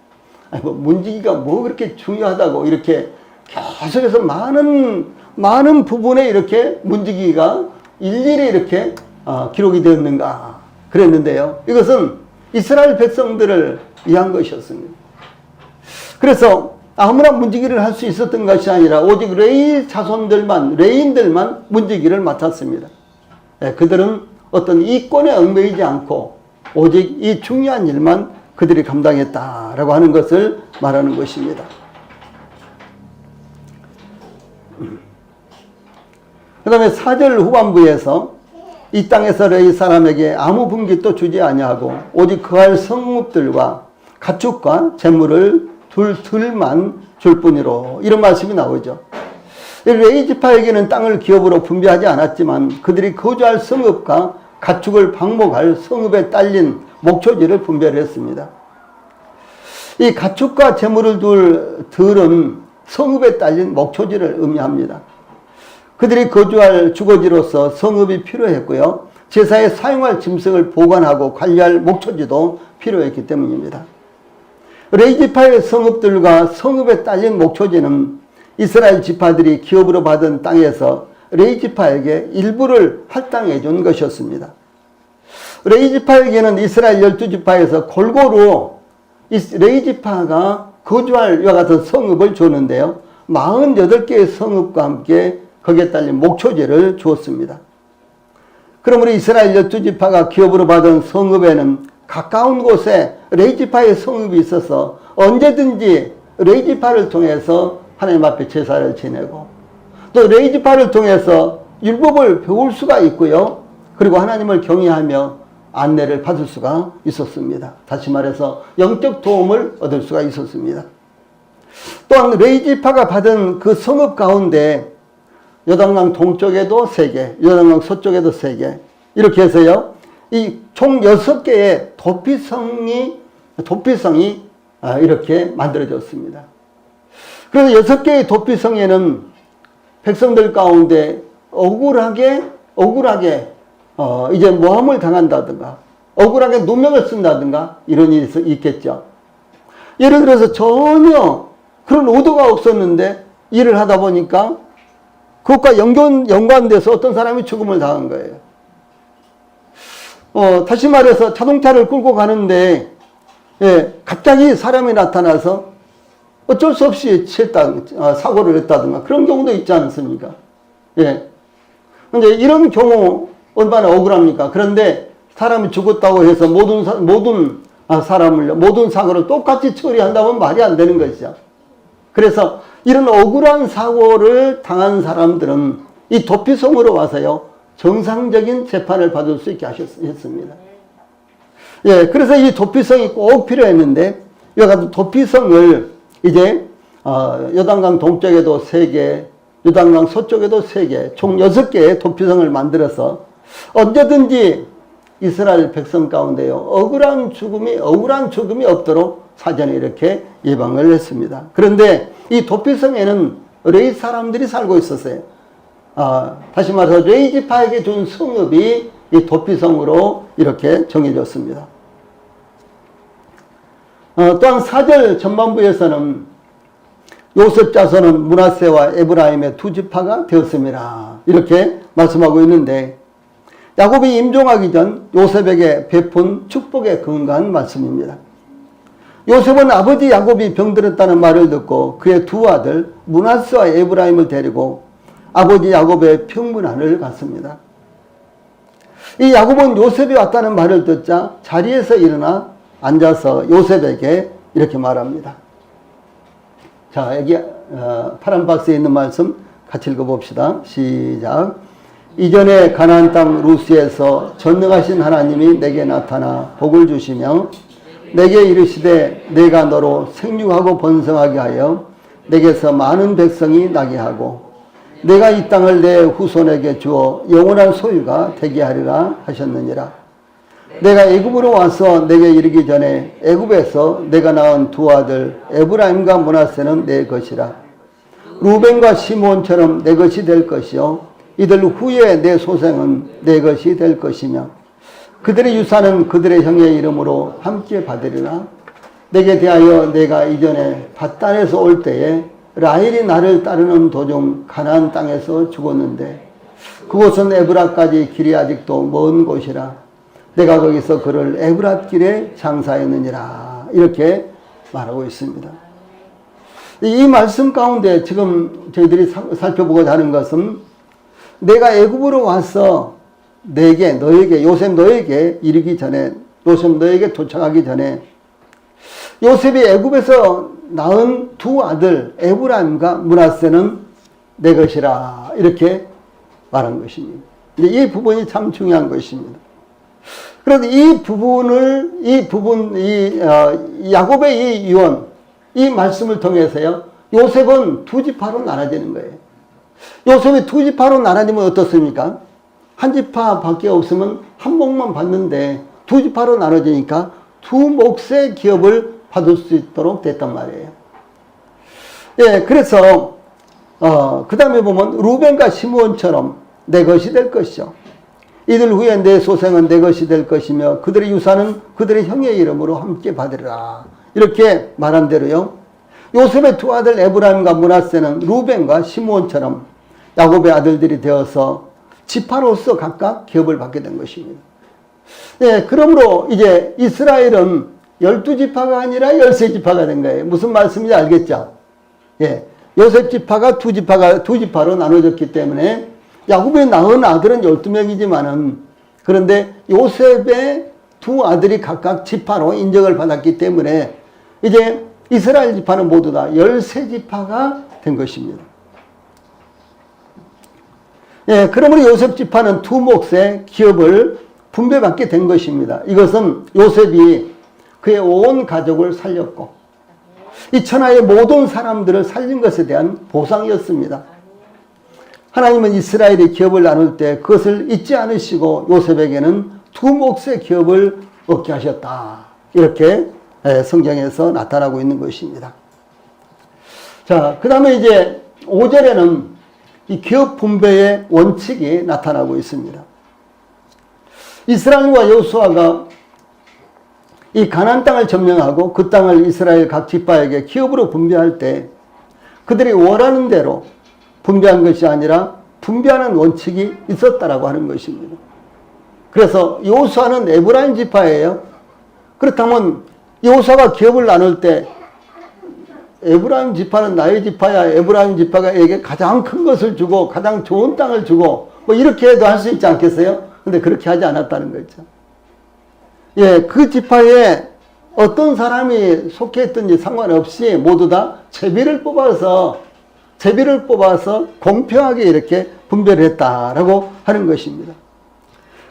아니 뭐 문지기가 뭐 그렇게 중요하다고 이렇게 계속해서 많은 부분에 이렇게 문지기가 일일이 이렇게 기록이 되었는가 그랬는데요. 이것은 이스라엘 백성들을 위한 것이었습니다. 그래서 아무나 문지기를 할 수 있었던 것이 아니라 오직 레위 자손들만, 레위인들만 문지기를 맡았습니다. 그들은 어떤 이권에 얽매이지 않고 오직 이 중요한 일만 그들이 감당했다라고 하는 것을 말하는 것입니다. 그 다음에 4절 후반부에서 이 땅에서 레위 사람에게 아무 분깃도 주지 아니하고 오직 그할 성읍들과 가축과 재물을 둘만 줄 뿐이로, 이런 말씀이 나오죠. 레위 지파에게는 땅을 기업으로 분배하지 않았지만 그들이 거주할 성읍과 가축을 방목할 성읍에 딸린 목초지를 분배를 했습니다. 이 가축과 재물을 둘 들은 성읍에 딸린 목초지를 의미합니다. 그들이 거주할 주거지로서 성읍이 필요했고요. 제사에 사용할 짐승을 보관하고 관리할 목초지도 필요했기 때문입니다. 레위 지파의 성읍들과 성읍에 딸린 목초지는 이스라엘 지파들이 기업으로 받은 땅에서 레위 지파에게 일부를 할당해 준 것이었습니다. 레위 지파에게는 이스라엘 12지파에서 골고루 레위 지파가 거주할 이와 같은 성읍을 줬는데요. 48개의 성읍과 함께 거기에 딸린 목초지를 주었습니다. 그러므로 이스라엘 12지파가 기업으로 받은 성읍에는 가까운 곳에 레위 지파의 성읍이 있어서 언제든지 레위 지파를 통해서 하나님 앞에 제사를 지내고 또 레위 지파를 통해서 율법을 배울 수가 있고요. 그리고 하나님을 경외하며 안내를 받을 수가 있었습니다. 다시 말해서 영적 도움을 얻을 수가 있었습니다. 또한 레위 지파가 받은 그 성읍 가운데 요단강 동쪽에도 3개, 요단강 서쪽에도 3개, 이렇게 해서요. 이 총 6개의 도피성이 이렇게 만들어졌습니다. 그래서 6개의 도피성에는 백성들 가운데 억울하게 이제 모함을 당한다든가 억울하게 누명을 쓴다든가 이런 일이 있겠죠. 예를 들어서 전혀 그런 의도가 없었는데 일을 하다 보니까 그것과 연관돼서 어떤 사람이 죽음을 당한 거예요. 다시 말해서 자동차를 끌고 가는데 갑자기 사람이 나타나서 어쩔 수 없이 사고를 했다든가 그런 경우도 있지 않습니까? 근데 이런 경우 얼마나 억울합니까? 그런데 사람이 죽었다고 해서 모든 사고를 똑같이 처리한다면 말이 안 되는 것이죠. 그래서 이런 억울한 사고를 당한 사람들은 이 도피성으로 와서요, 정상적인 재판을 받을 수 있게 했습니다. 그래서 이 도피성이 꼭 필요했는데, 이와 같은 도피성을 이제, 요단강 동쪽에도 3개, 요단강 서쪽에도 3개, 총 6개의 도피성을 만들어서 언제든지 이스라엘 백성 가운데요, 억울한 죽음이 없도록 사전에 이렇게 예방을 했습니다. 그런데 이 도피성에는 레위 사람들이 살고 있었어요. 다시 말해서 레위 지파에게 준 성읍이 이 도피성으로 이렇게 정해졌습니다. 또한 4절 전반부에서는 요셉 자손은 므낫세와 에브라임의 2지파가 되었습니다. 이렇게 말씀하고 있는데, 야곱이 임종하기 전 요셉에게 베푼 축복에 근거한 말씀입니다. 요셉은 아버지 야곱이 병들었다는 말을 듣고 그의 2 아들 므낫세와 에브라임을 데리고 아버지 야곱의 평문안을 갔습니다. 이 야곱은 요셉이 왔다는 말을 듣자 자리에서 일어나 앉아서 요셉에게 이렇게 말합니다. 자, 여기 파란 박스에 있는 말씀 같이 읽어봅시다. 시작. 이전에 가나안 땅 루스에서 전능하신 하나님이 내게 나타나 복을 주시며 내게 이르시되 내가 너로 생육하고 번성하게 하여 내게서 많은 백성이 나게 하고 내가 이 땅을 내 후손에게 주어 영원한 소유가 되게 하리라 하셨느니라. 내가 애굽으로 와서 내게 이르기 전에 애굽에서 내가 낳은 두 아들 에브라임과 므낫세는 내 것이라. 루벤과 시몬처럼 내 것이 될 것이요 이들 후에 내 소생은 내 것이 될 것이며 그들의 유산은 그들의 형의 이름으로 함께 받으리라. 내게 대하여 내가 이전에 밧단에서 올 때에 라헬이 나를 따르는 도중 가나안 땅에서 죽었는데 그곳은 에브라까지 길이 아직도 먼 곳이라. 내가 거기서 그를 에브랏 길에 장사했느니라. 이렇게 말하고 있습니다. 이 말씀 가운데 지금 저희들이 살펴보고자 하는 것은 내가 애굽으로 와서 너에게 요셉 너에게 이르기 전에 요셉 너에게 도착하기 전에 요셉이 애굽에서 낳은 두 아들 에브라임과 므낫세는 내 것이라 이렇게 말한 것입니다. 이 부분이 참 중요한 것입니다. 그래서 야곱의 이 유언, 이 말씀을 통해서요, 요셉은 두 지파로 나눠지는 거예요. 요셉이 두 지파로 나눠지면 어떻습니까? 한 지파밖에 없으면 한 몫만 받는데 두 지파로 나눠지니까 두 몫의 기업을 받을 수 있도록 됐단 말이에요. 예, 그래서, 그 다음에 보면 루벤과 시므온처럼 내 것이 될 것이죠. 이들 후에 내 소생은 내 것이 될 것이며 그들의 유산은 그들의 형의 이름으로 함께 받으리라. 이렇게 말한 대로요. 요셉의 두 아들 에브라임과 므낫세는 루벤과 시므온처럼 야곱의 아들들이 되어서 지파로서 각각 기업을 받게 된 것입니다. 예, 그러므로 이제 이스라엘은 12지파가 아니라 13지파가 된 거예요. 무슨 말씀인지 알겠죠? 예, 요셉 지파가 두 지파로 나눠졌기 때문에 야곱이 낳은 아들은 12명이지만은 그런데 요셉의 두 아들이 각각 지파로 인정을 받았기 때문에 이제 이스라엘 지파는 모두 다 13지파가 된 것입니다. 예, 그러므로 요셉 지파는 두 몫의 기업을 분배받게 된 것입니다. 이것은 요셉이 그의 온 가족을 살렸고 이 천하의 모든 사람들을 살린 것에 대한 보상이었습니다. 하나님은 이스라엘이 기업을 나눌 때 그것을 잊지 않으시고 요셉에게는 두 몫의 기업을 얻게 하셨다. 이렇게 성경에서 나타나고 있는 것입니다. 자, 그 다음에 이제 5절에는 이 기업 분배의 원칙이 나타나고 있습니다. 이스라엘과 여호수아가 이 가나안 땅을 점령하고 그 땅을 이스라엘 각 지파에게 기업으로 분배할 때 그들이 원하는 대로 분배한 것이 아니라 분배하는 원칙이 있었다라고 하는 것입니다. 그래서 여호수아는 에브라임 지파예요. 그렇다면 여호수아가 기업을 나눌 때 에브라임 지파는 나의 지파야. 에브라임 지파가 에게 가장 큰 것을 주고 가장 좋은 땅을 주고 뭐 이렇게 해도 할 수 있지 않겠어요? 근데 그렇게 하지 않았다는 거죠. 예, 그 지파에 어떤 사람이 속해 있든지 상관없이 모두 다 제비를 뽑아서 공평하게 이렇게 분배를 했다라고 하는 것입니다.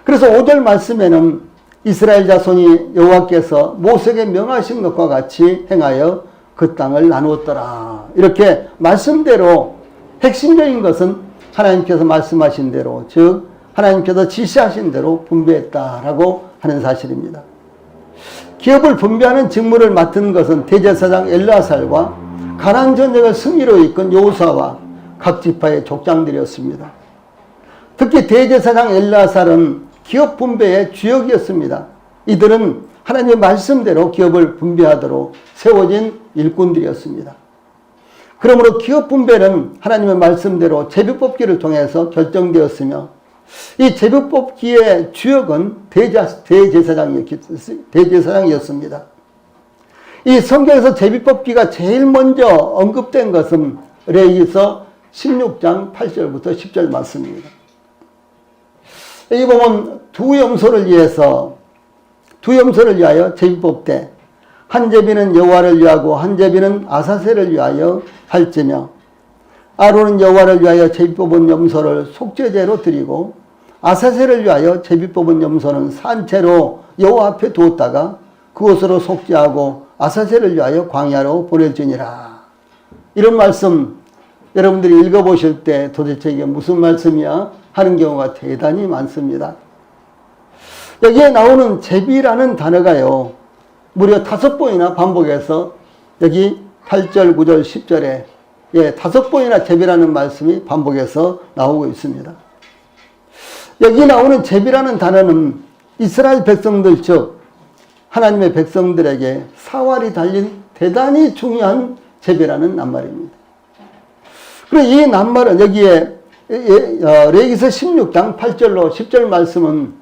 그래서 5절 말씀에는 이스라엘 자손이 여호와께서 모세에게 명하신 것과 같이 행하여 그 땅을 나누었더라. 이렇게 말씀대로 핵심적인 것은 하나님께서 말씀하신 대로, 즉 하나님께서 지시하신 대로 분배했다라고 하는 사실입니다. 기업을 분배하는 직무를 맡은 것은 대제사장 엘르아살과 가나안 전쟁을 승리로 이끈 여호수아와 각 지파의 족장들이었습니다. 특히 대제사장 엘르아살은 기업 분배의 주역이었습니다. 이들은 하나님의 말씀대로 기업을 분배하도록 세워진 일꾼들이었습니다. 그러므로 기업 분배는 하나님의 말씀대로 제비뽑기를 통해서 결정되었으며 이 제비뽑기의 주역은 대제사장이었습니다. 이 성경에서 제비뽑기가 제일 먼저 언급된 것은 레위기서 16장 8절부터 10절 말씀입니다. 여기 보면 두 염소를 위하여 제비뽑되 한 제비는 여호와를 위하고 한 제비는 아사셀을 위하여 할지며 아론은 여호와를 위하여 제비 뽑은 염소를 속죄제로 드리고 아사셀을 위하여 제비 뽑은 염소는 산채로 여호와 앞에 두었다가 그곳으로 속죄하고 아사셀을 위하여 광야로 보낼지니라. 이런 말씀 여러분들이 읽어보실 때 도대체 이게 무슨 말씀이야 하는 경우가 대단히 많습니다. 여기에 나오는 제비라는 단어가요, 무려 5번이나 반복해서 여기 8절, 9절, 10절에 5번이나 제비라는 말씀이 반복해서 나오고 있습니다. 여기 나오는 제비라는 단어는 이스라엘 백성들, 즉 하나님의 백성들에게 사활이 달린 대단히 중요한 제비라는 낱말입니다. 그리고 이 낱말은 여기에 레위기서 16장 8절로 10절 말씀은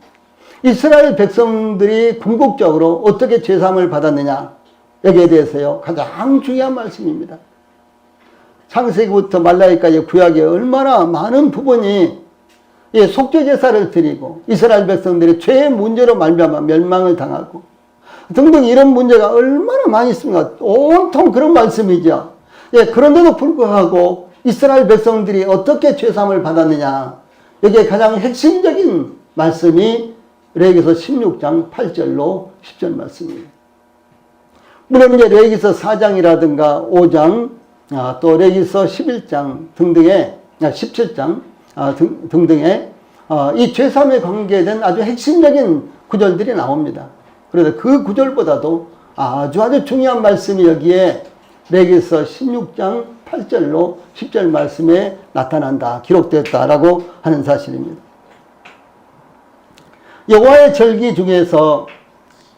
이스라엘 백성들이 궁극적으로 어떻게 죄사함을 받았느냐 여기에 대해서요 가장 중요한 말씀입니다. 창세기부터 말라기까지 구약에 얼마나 많은 부분이 속죄제사를 드리고 이스라엘 백성들이 죄의 문제로 말미암아 멸망을 당하고 등등 이런 문제가 얼마나 많이 있습니까? 온통 그런 말씀이죠. 그런데도 불구하고 이스라엘 백성들이 어떻게 죄사함을 받았느냐 여기에 가장 핵심적인 말씀이 레위기서 16장 8절로 10절 말씀입니다. 물론 이제 레위기서 4장이라든가 5장 또 레위기서 11장 등등의 17장 등등의 이 죄사함에 관계된 아주 핵심적인 구절들이 나옵니다. 그래서 그 구절보다도 아주 중요한 말씀이 여기에 레위기서 16장 8절로 10절 말씀에 나타난다, 기록되었다라고 하는 사실입니다. 여호와의 절기 중에서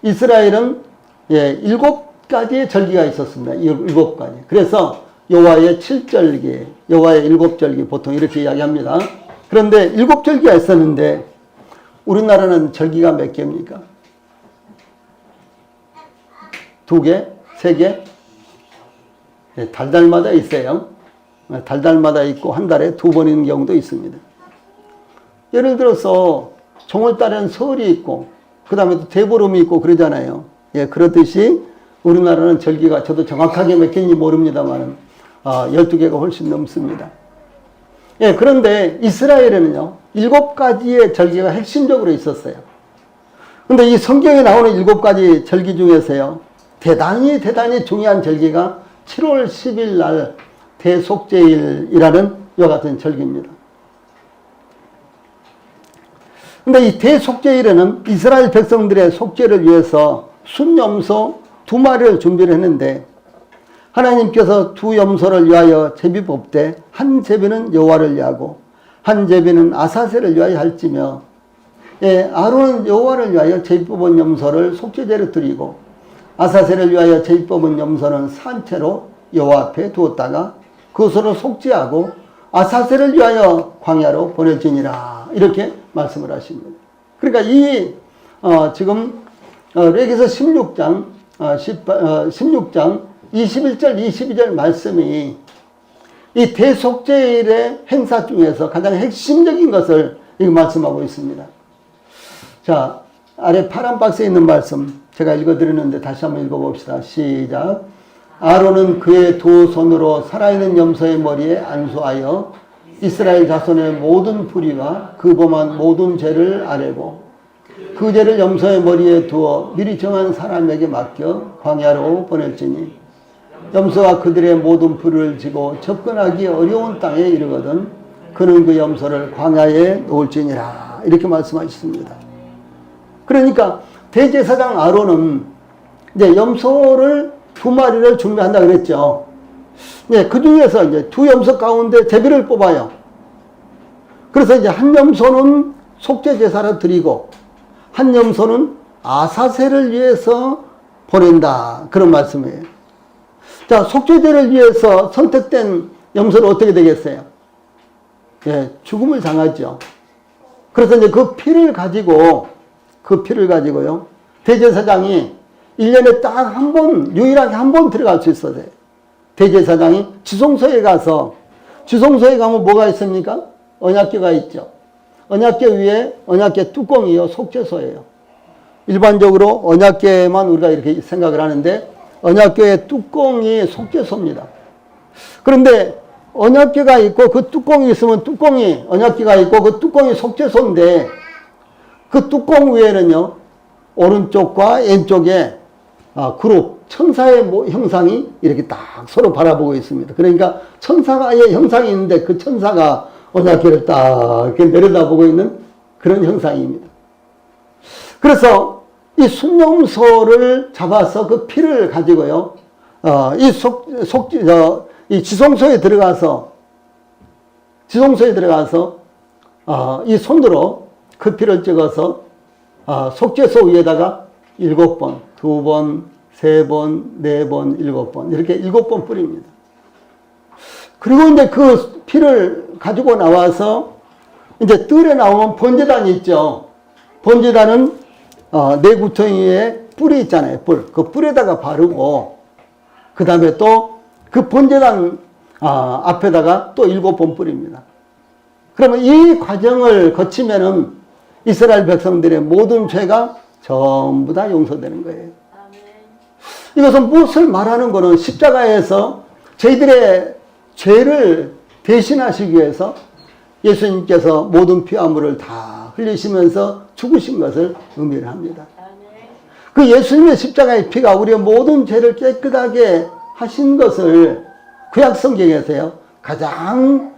이스라엘은 7가지의 절기가 있었습니다. 7가지. 그래서 여호와의 7절기, 여호와의 7절기 보통 이렇게 이야기합니다. 그런데 7절기가 있었는데 우리나라는 절기가 몇 개입니까? 2개? 3개? 달달마다 있어요. 달달마다 있고 한 달에 2번인 경우도 있습니다. 예를 들어서 정월달에는 설이 있고 그 다음에 또 대보름이 있고 그러잖아요. 그렇듯이 우리나라는 절기가 저도 정확하게 몇 개인지 모릅니다만 12개가 훨씬 넘습니다. 그런데 이스라엘에는요 7가지의 절기가 핵심적으로 있었어요. 그런데 이 성경에 나오는 7가지 절기 중에서요 대단히 중요한 절기가 7월 10일 날 대속죄일이라는 이와 같은 절기입니다. 근데 이 대속죄일에는 이스라엘 백성들의 속죄를 위해서 순염소 2마리를 준비를 했는데 하나님께서 2염소를 위하여 제비 뽑되 한 제비는 여호와를 위하고 한 제비는 아사셀을 위하여 할지며 아론은 여호와를 위하여 제비 뽑은 염소를 속죄제로 드리고 아사셀을 위하여 제비 뽑은 염소는 산채로 여호와 앞에 두었다가 그것으로 속죄하고 아사셀을 위하여 광야로 보낼지니라 이렇게 말씀을 하십니다. 그러니까 이 지금 레위기서 16장 21절 22절 말씀이 이 대속죄일의 행사 중에서 가장 핵심적인 것을 말씀하고 있습니다. 자, 아래 파란 박스에 있는 말씀 제가 읽어드리는데 다시 한번 읽어봅시다. 시작. 아론은 그의 2 손으로 살아있는 염소의 머리에 안수하여 이스라엘 자손의 모든 불의와 그 범한 모든 죄를 아뢰고 그 죄를 염소의 머리에 두어 미리 정한 사람에게 맡겨 광야로 보낼지니 염소가 그들의 모든 불의를 지고 접근하기 어려운 땅에 이르거든 그는 그 염소를 광야에 놓을지니라 이렇게 말씀하셨습니다. 그러니까 대제사장 아론은 이제 염소를 2마리를 준비한다 그랬죠. 그 중에서 이제 2염소 가운데 제비를 뽑아요. 그래서 이제 한 염소는 속죄제사를 드리고 한 염소는 아사셀을 위해서 보낸다. 그런 말씀이에요. 자, 속죄제를 위해서 선택된 염소는 어떻게 되겠어요? 죽음을 당하죠. 그래서 이제 그 피를 가지고요. 대제사장이 1년에 딱 한 번, 유일하게 한 번 들어갈 수 있어요. 대제사장이 지성소에 가서, 지성소에 가면 뭐가 있습니까? 언약궤가 있죠. 언약궤 위에 언약궤 뚜껑이요, 속죄소예요. 일반적으로 언약궤만 우리가 이렇게 생각을 하는데 언약궤의 뚜껑이 속죄소입니다. 그런데 언약궤가 있고 그 뚜껑이 있으면 언약궤가 있고 그 뚜껑이 속죄소인데 그 뚜껑 위에는요, 오른쪽과 왼쪽에 그룹, 천사의 형상이 이렇게 딱 서로 바라보고 있습니다. 그러니까 천사의 형상이 있는데 그 천사가 언약궤를 딱 이렇게 내려다보고 있는 그런 형상입니다. 그래서 이 순념소를 잡아서 그 피를 가지고요, 이 지성소에 들어가서 이 손으로 그 피를 찍어서 속죄소 위에다가 7번, 2번, 3번, 4번, 7번 이렇게 7번 뿌립니다. 그리고 이제 그 피를 가지고 나와서 이제 뜰에 나오면 번제단이 있죠. 번제단은 네 구덩이에 뿔이 있잖아요. 뿔. 그 뿔에다가 바르고 그 다음에 또 그 번제단 앞에다가 또 7번 뿌립니다. 그러면 이 과정을 거치면은 이스라엘 백성들의 모든 죄가 전부 다 용서되는 거예요. 이것은 무엇을 말하는 거는 십자가에서 저희들의 죄를 대신하시기 위해서 예수님께서 모든 피와 물을 다 흘리시면서 죽으신 것을 의미를 합니다. 그 예수님의 십자가의 피가 우리의 모든 죄를 깨끗하게 하신 것을 구약 성경에서요, 가장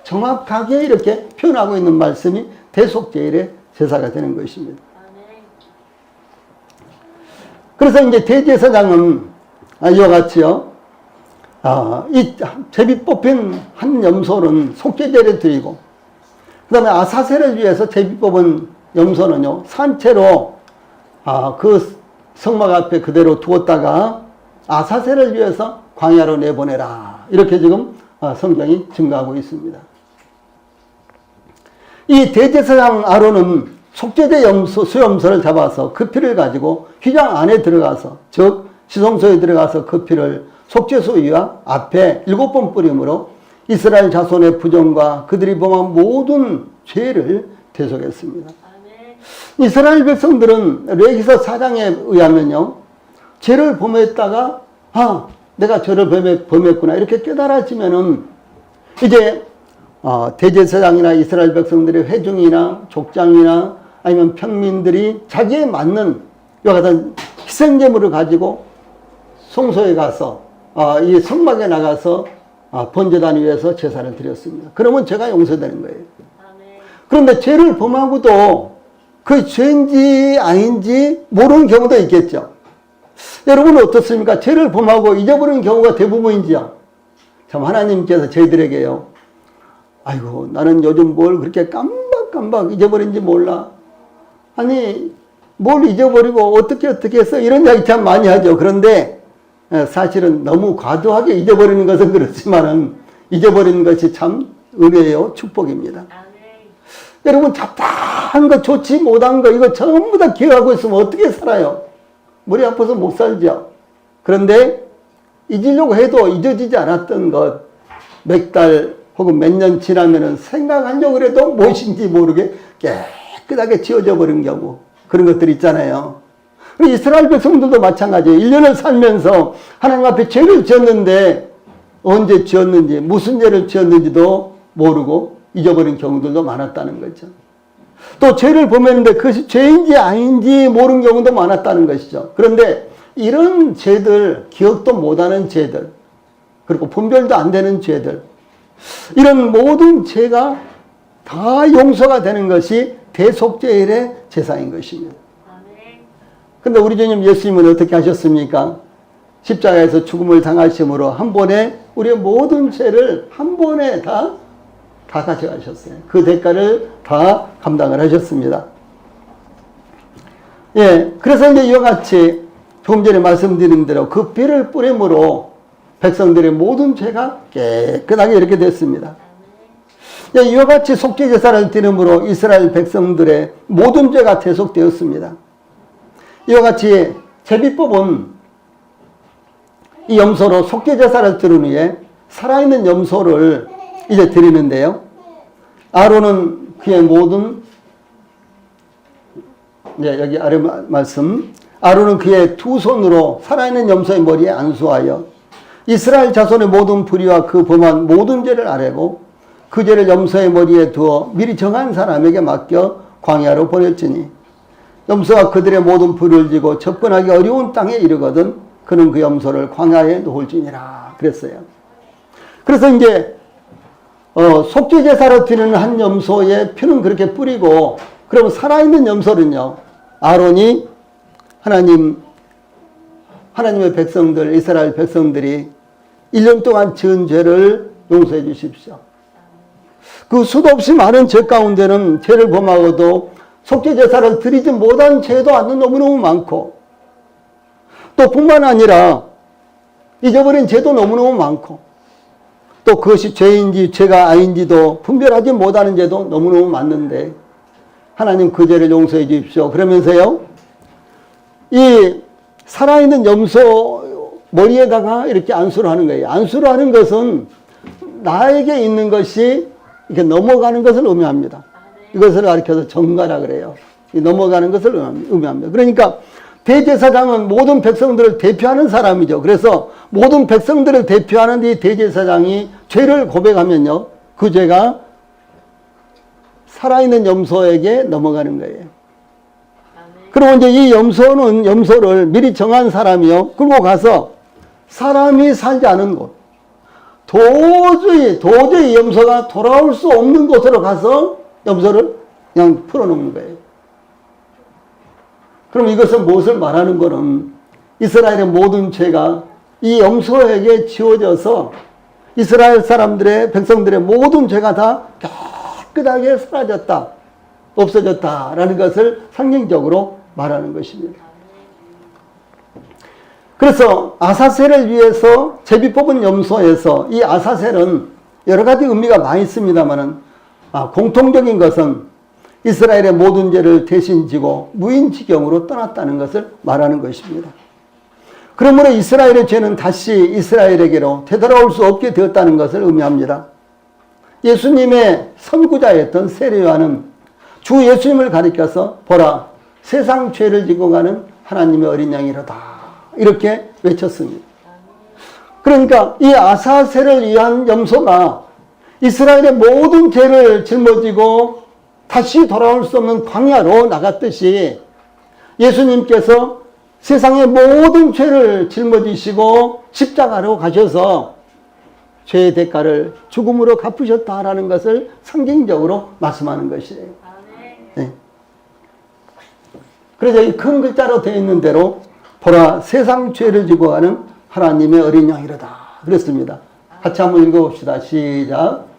정확하게 이렇게 표현하고 있는 말씀이 대속제일의 제사가 되는 것입니다. 그래서 이제 대제사장은 이와 같이요, 이 제비 뽑힌 한 염소는 속죄제를 드리고, 그 다음에 아사셀을 위해서 제비 뽑은 염소는요, 산채로 그 성막 앞에 그대로 두었다가 아사셀을 위해서 광야로 내보내라. 이렇게 지금 성경이 증가하고 있습니다. 이 대제사장 아론은 속죄제 수염소를 잡아서 그 피를 가지고 휘장 안에 들어가서, 즉 지성소에 들어가서 그 피를 속죄소 위와 앞에 7번 뿌림으로 이스라엘 자손의 부정과 그들이 범한 모든 죄를 대속했습니다. 이스라엘 백성들은 레위기서 4장에 의하면요, 죄를 범했다가 내가 죄를 범했구나 이렇게 깨달아지면은 이제 대제사장이나 이스라엘 백성들의 회중이나 족장이나 아니면 평민들이 자기에 맞는 이와 같은 희생제물을 가지고 성소에 가서 이 성막에 나가서 번제단 위에서 제사를 드렸습니다. 그러면 죄가 용서되는 거예요. 그런데 죄를 범하고도 그 죄인지 아닌지 모르는 경우도 있겠죠. 여러분은 어떻습니까? 죄를 범하고 잊어버리는 경우가 대부분이지요. 참 하나님께서 저희들에게요, 아이고 나는 요즘 뭘 그렇게 깜박깜박 잊어버린지 몰라. 아니 뭘 잊어버리고 어떻게 해서 이런 이야기 참 많이 하죠. 그런데 사실은 너무 과도하게 잊어버리는 것은 그렇지만은 잊어버리는 것이 참 은혜요, 축복입니다. 여러분 잡다한 거, 좋지 못한 거 이거 전부 다 기억하고 있으면 어떻게 살아요? 머리 아파서 못 살죠. 그런데 잊으려고 해도 잊어지지 않았던 것, 몇 달 혹은 몇 년 지나면은 생각하려고 해도 무엇인지 모르게 깨끗하게 지워져 버린 경우, 그런 것들 있잖아요. 이스라엘 백성들도 마찬가지예요. 1년을 살면서 하나님 앞에 죄를 지었는데 언제 지었는지, 무슨 죄를 지었는지도 모르고 잊어버린 경우들도 많았다는 거죠. 또 죄를 범했는데 그것이 죄인지 아닌지 모르는 경우도 많았다는 것이죠. 그런데 이런 죄들, 기억도 못하는 죄들, 그리고 분별도 안 되는 죄들, 이런 모든 죄가 다 용서가 되는 것이 대속죄일의 제사인 것입니다. 근데 우리 주님 예수님은 어떻게 하셨습니까? 십자가에서 죽음을 당하심으로 한 번에 우리의 모든 죄를 한 번에 다 가져가셨어요. 그 대가를 다 감당을 하셨습니다. 예, 그래서 이제 이와 같이 조금 전에 말씀드린 대로 그 피를 뿌림으로 백성들의 모든 죄가 깨끗하게 이렇게 됐습니다. 예, 이와 같이 속죄제사를 드림으로 이스라엘 백성들의 모든 죄가 대속되었습니다. 이와 같이 제비법은 이 염소로 속죄제사를 드린 후에 살아있는 염소를 이제 드리는데요. 아론은 그의 모든, 여기 아래 말씀, 아론은 그의 두 손으로 살아있는 염소의 머리에 안수하여 이스라엘 자손의 모든 불의와 그 범한 모든 죄를 아뢰고 그 죄를 염소의 머리에 두어 미리 정한 사람에게 맡겨 광야로 보냈으니 염소가 그들의 모든 불을 지고 접근하기 어려운 땅에 이르거든 그는 그 염소를 광야에 놓을지니라 그랬어요. 그래서 이제 속죄 제사로 드리는 한 염소의 피는 그렇게 뿌리고, 그러면 살아있는 염소는요, 아론이 하나님의 백성들, 이스라엘 백성들이 1년 동안 지은 죄를 용서해 주십시오. 그 수도 없이 많은 죄 가운데는 죄를 범하고도 속죄 제사를 드리지 못한 죄도 너무너무 많고, 또 뿐만 아니라 잊어버린 죄도 너무너무 많고, 또 그것이 죄인지 죄가 아닌지도 분별하지 못하는 죄도 너무너무 많는데 하나님 그 죄를 용서해 주십시오. 그러면서요, 이 살아있는 염소 머리에다가 이렇게 안수를 하는 거예요. 안수를 하는 것은 나에게 있는 것이 이렇게 넘어가는 것을 의미합니다. 이것을 가리켜서 정가라 그래요. 넘어가는 것을 의미합니다. 그러니까 대제사장은 모든 백성들을 대표하는 사람이죠. 그래서 모든 백성들을 대표하는 이 대제사장이 죄를 고백하면요, 그 죄가 살아있는 염소에게 넘어가는 거예요. 그리고 이제 이 염소를 미리 정한 사람이요, 끌고 가서 사람이 살지 않은 곳, 도저히 염소가 돌아올 수 없는 곳으로 가서 염소를 그냥 풀어놓는 거예요. 그럼 이것은 무엇을 말하는 거는 이스라엘의 모든 죄가 이 염소에게 지워져서 이스라엘 백성들의 모든 죄가 다 깨끗하게 사라졌다, 없어졌다라는 것을 상징적으로 말하는 것입니다. 그래서 아사셀을 위해서 제비 뽑은 염소에서 이 아사셀은 여러 가지 의미가 많이 있습니다만은 공통적인 것은 이스라엘의 모든 죄를 대신 지고 무인지경으로 떠났다는 것을 말하는 것입니다. 그러므로 이스라엘의 죄는 다시 이스라엘에게로 되돌아올 수 없게 되었다는 것을 의미합니다. 예수님의 선구자였던 세례 요한은 주 예수님을 가리켜서 보라 세상 죄를 지고 가는 하나님의 어린 양이로다 이렇게 외쳤습니다. 그러니까 이 아사셀을 위한 염소가 이스라엘의 모든 죄를 짊어지고 다시 돌아올 수 없는 광야로 나갔듯이 예수님께서 세상의 모든 죄를 짊어지시고 십자가로 가셔서 죄의 대가를 죽음으로 갚으셨다라는 것을 상징적으로 말씀하는 것이에요. 네. 그래서 이 큰 글자로 되어 있는 대로 보라 세상 죄를 지고 가는 하나님의 어린 양이로다 그랬습니다. 같이 한번 읽어봅시다. 시작.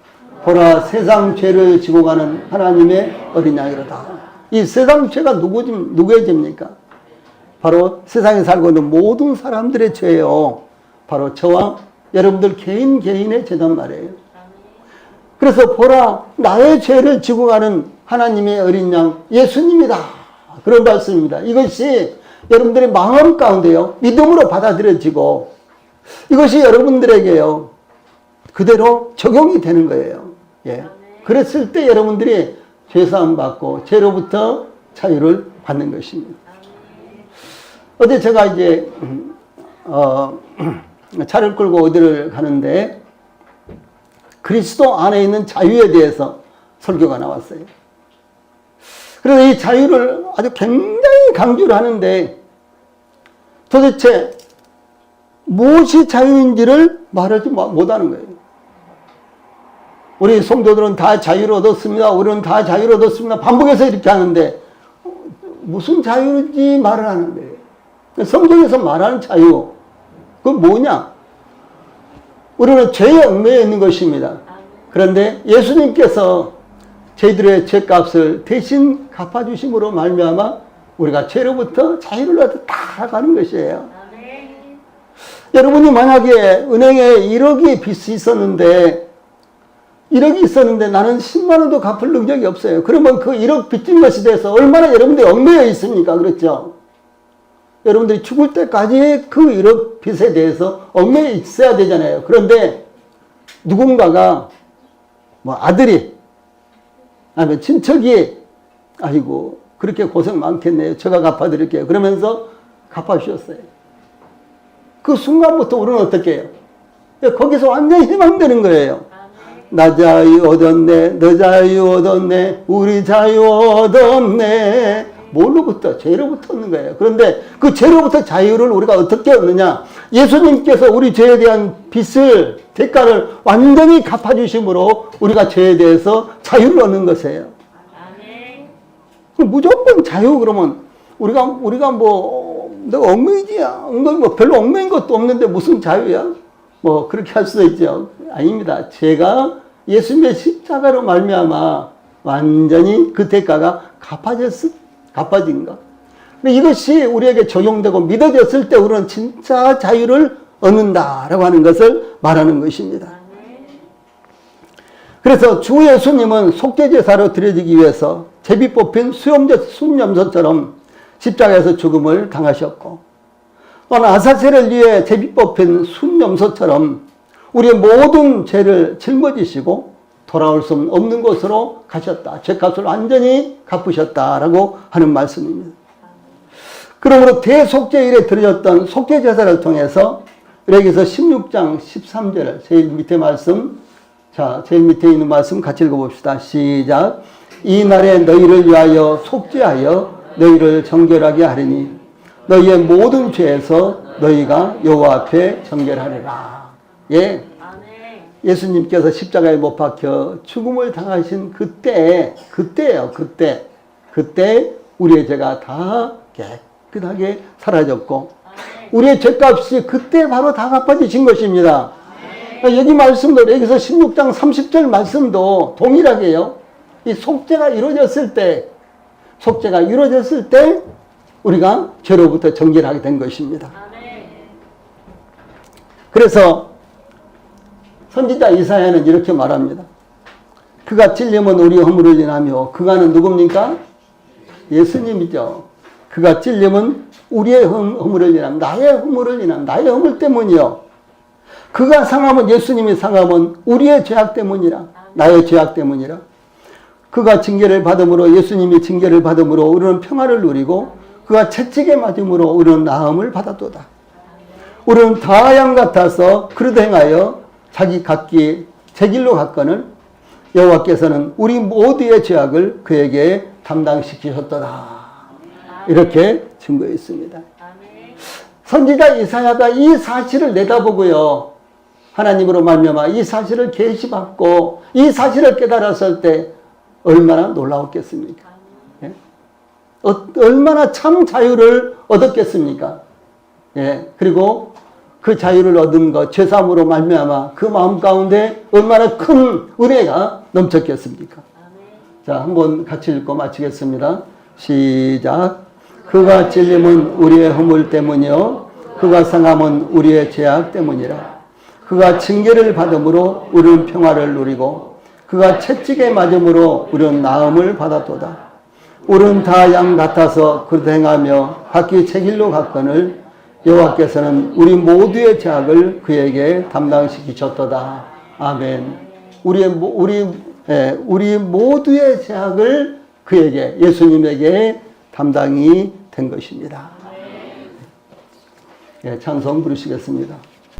보라 세상 죄를 지고 가는 하나님의 어린 양이로다. 이 세상 죄가 누구의 죄입니까? 바로 세상에 살고 있는 모든 사람들의 죄예요. 바로 저와 여러분들 개인의 죄단 말이에요. 그래서 보라 나의 죄를 지고 가는 하나님의 어린 양 예수님이다 그런 말씀입니다. 이것이 여러분들의 마음 가운데요 믿음으로 받아들여지고 이것이 여러분들에게요 그대로 적용이 되는 거예요. 예. 그랬을 때 여러분들이 죄사함 받고 죄로부터 자유를 받는 것입니다. 어제 제가 이제 차를 끌고 어디를 가는데 그리스도 안에 있는 자유에 대해서 설교가 나왔어요. 그래서 이 자유를 아주 굉장히 강조를 하는데 도대체 무엇이 자유인지를 말하지 못하는 거예요. 우리 성도들은 다 자유를 얻었습니다. 우리는 다 자유를 얻었습니다. 반복해서 이렇게 하는데 무슨 자유인지 말을 하는 거예요. 성경에서 말하는 자유, 그건 뭐냐? 우리는 죄에 얽매여 있는 것입니다. 그런데 예수님께서 저희들의 죄값을 대신 갚아주심으로 말미암아 우리가 죄로부터 자유를 얻어 다 가는 것이에요. 여러분이 만약에 은행에 1억이 빚이 있었는데 1억이 있었는데 나는 10만 원도 갚을 능력이 없어요. 그러면 그 1억 빚진 것에 대해서 얼마나 여러분들이 얽매여 있습니까? 그렇죠? 여러분들이 죽을 때까지 그 1억 빚에 대해서 얽매여 있어야 되잖아요. 그런데 누군가가 아들이 아니면 친척이 아이고 그렇게 고생 많겠네요. 제가 갚아드릴게요. 그러면서 갚아주셨어요. 그 순간부터 우리는 어떻게 해요? 거기서 완전히 해방되는 거예요. 나 자유 얻었네, 너 자유 얻었네, 우리 자유 얻었네. 뭘로부터? 죄로부터 얻는 거예요. 그런데 그 죄로부터 자유를 우리가 어떻게 얻느냐? 예수님께서 우리 죄에 대한 빚을, 대가를 완전히 갚아주심으로 우리가 죄에 대해서 자유를 얻는 것이에요. 무조건 자유 그러면 우리가 뭐 내가 엉망이지야. 뭐 별로 엉망인 것도 없는데 무슨 자유야? 뭐 그렇게 할 수도 있죠. 아닙니다. 죄가 예수님의 십자가로 말미암아 완전히 그 대가가 갚아진 것. 근데 이것이 우리에게 적용되고 믿어졌을 때 우리는 진짜 자유를 얻는다라고 하는 것을 말하는 것입니다. 그래서 주 예수님은 속죄제사로 드려지기 위해서 제비 뽑힌 순염소처럼 십자가에서 죽음을 당하셨고, 또한 아사셀을 위해 제비 뽑힌 순염소처럼 우리의 모든 죄를 짊어지시고 돌아올 수 없는 곳으로 가셨다. 죄값을 완전히 갚으셨다라고 하는 말씀입니다. 그러므로 대속죄일에 드려졌던 속죄제사를 통해서 여기서 16장 13절을 제일 밑에 말씀, 자, 제일 밑에 있는 말씀 같이 읽어봅시다. 시작. 이 날에 너희를 위하여 속죄하여 너희를 정결하게 하리니 너희의 모든 죄에서 너희가 여호와 앞에 정결하리라. 예. 예수님께서 십자가에 못 박혀 죽음을 당하신 그때예요. 그때 우리의 죄가 다 깨끗하게 사라졌고 우리의 죄값이 그때 바로 다 갚아지신 것입니다. 여기 말씀도 여기서 16장 30절 말씀도 동일하게요. 이 속죄가 이루어졌을 때 우리가 죄로부터 정결하게 된 것입니다. 그래서 선지자 이사야는 이렇게 말합니다. 그가 찔림은 우리 허물을 인하며 그가는 누굽니까? 예수님이죠. 그가 찔림은 우리의 허물을 인하며 나의 허물을 인하며 나의 허물 때문이요. 그가 상함은 예수님이 상함은 우리의 죄악 때문이라. 나의 죄악 때문이라. 그가 징계를 받음으로 예수님이 징계를 받음으로 우리는 평화를 누리고 그가 채찍에 맞음으로 우리는 나음을 받았도다. 우리는 다 양 같아서 그릇 행하여 자기 각기 제 길로 갔거늘 여호와께서는 우리 모두의 죄악을 그에게 담당시키셨도다. 이렇게 증거했습니다. 선지자 이사야가 이 사실을 내다보고요. 하나님으로 말미암아 이 사실을 계시받고 이 사실을 깨달았을 때 얼마나 놀라웠겠습니까? 예? 얼마나 참 자유를 얻었겠습니까? 예. 그리고 그 자유를 얻은 것, 죄사함으로 말미암아 그 마음 가운데 얼마나 큰 은혜가 넘쳤겠습니까? 자, 한번 같이 읽고 마치겠습니다. 시작. 그가 찔림은 우리의 허물 때문이요 그가 상함은 우리의 죄악 때문이라. 그가 징계를 받음으로 우리는 평화를 누리고 그가 채찍에 맞음으로 우리는 나음을 받았도다. 우리는 다 양 같아서 그릇 행하며 각기 제 길로 갔거늘 여호와께서는 우리 모두의 죄악을 그에게 담당시키셨도다. 아멘. 우리 모두의 죄악을 그에게, 예수님에게 담당이 된 것입니다. 예, 찬송 부르시겠습니다.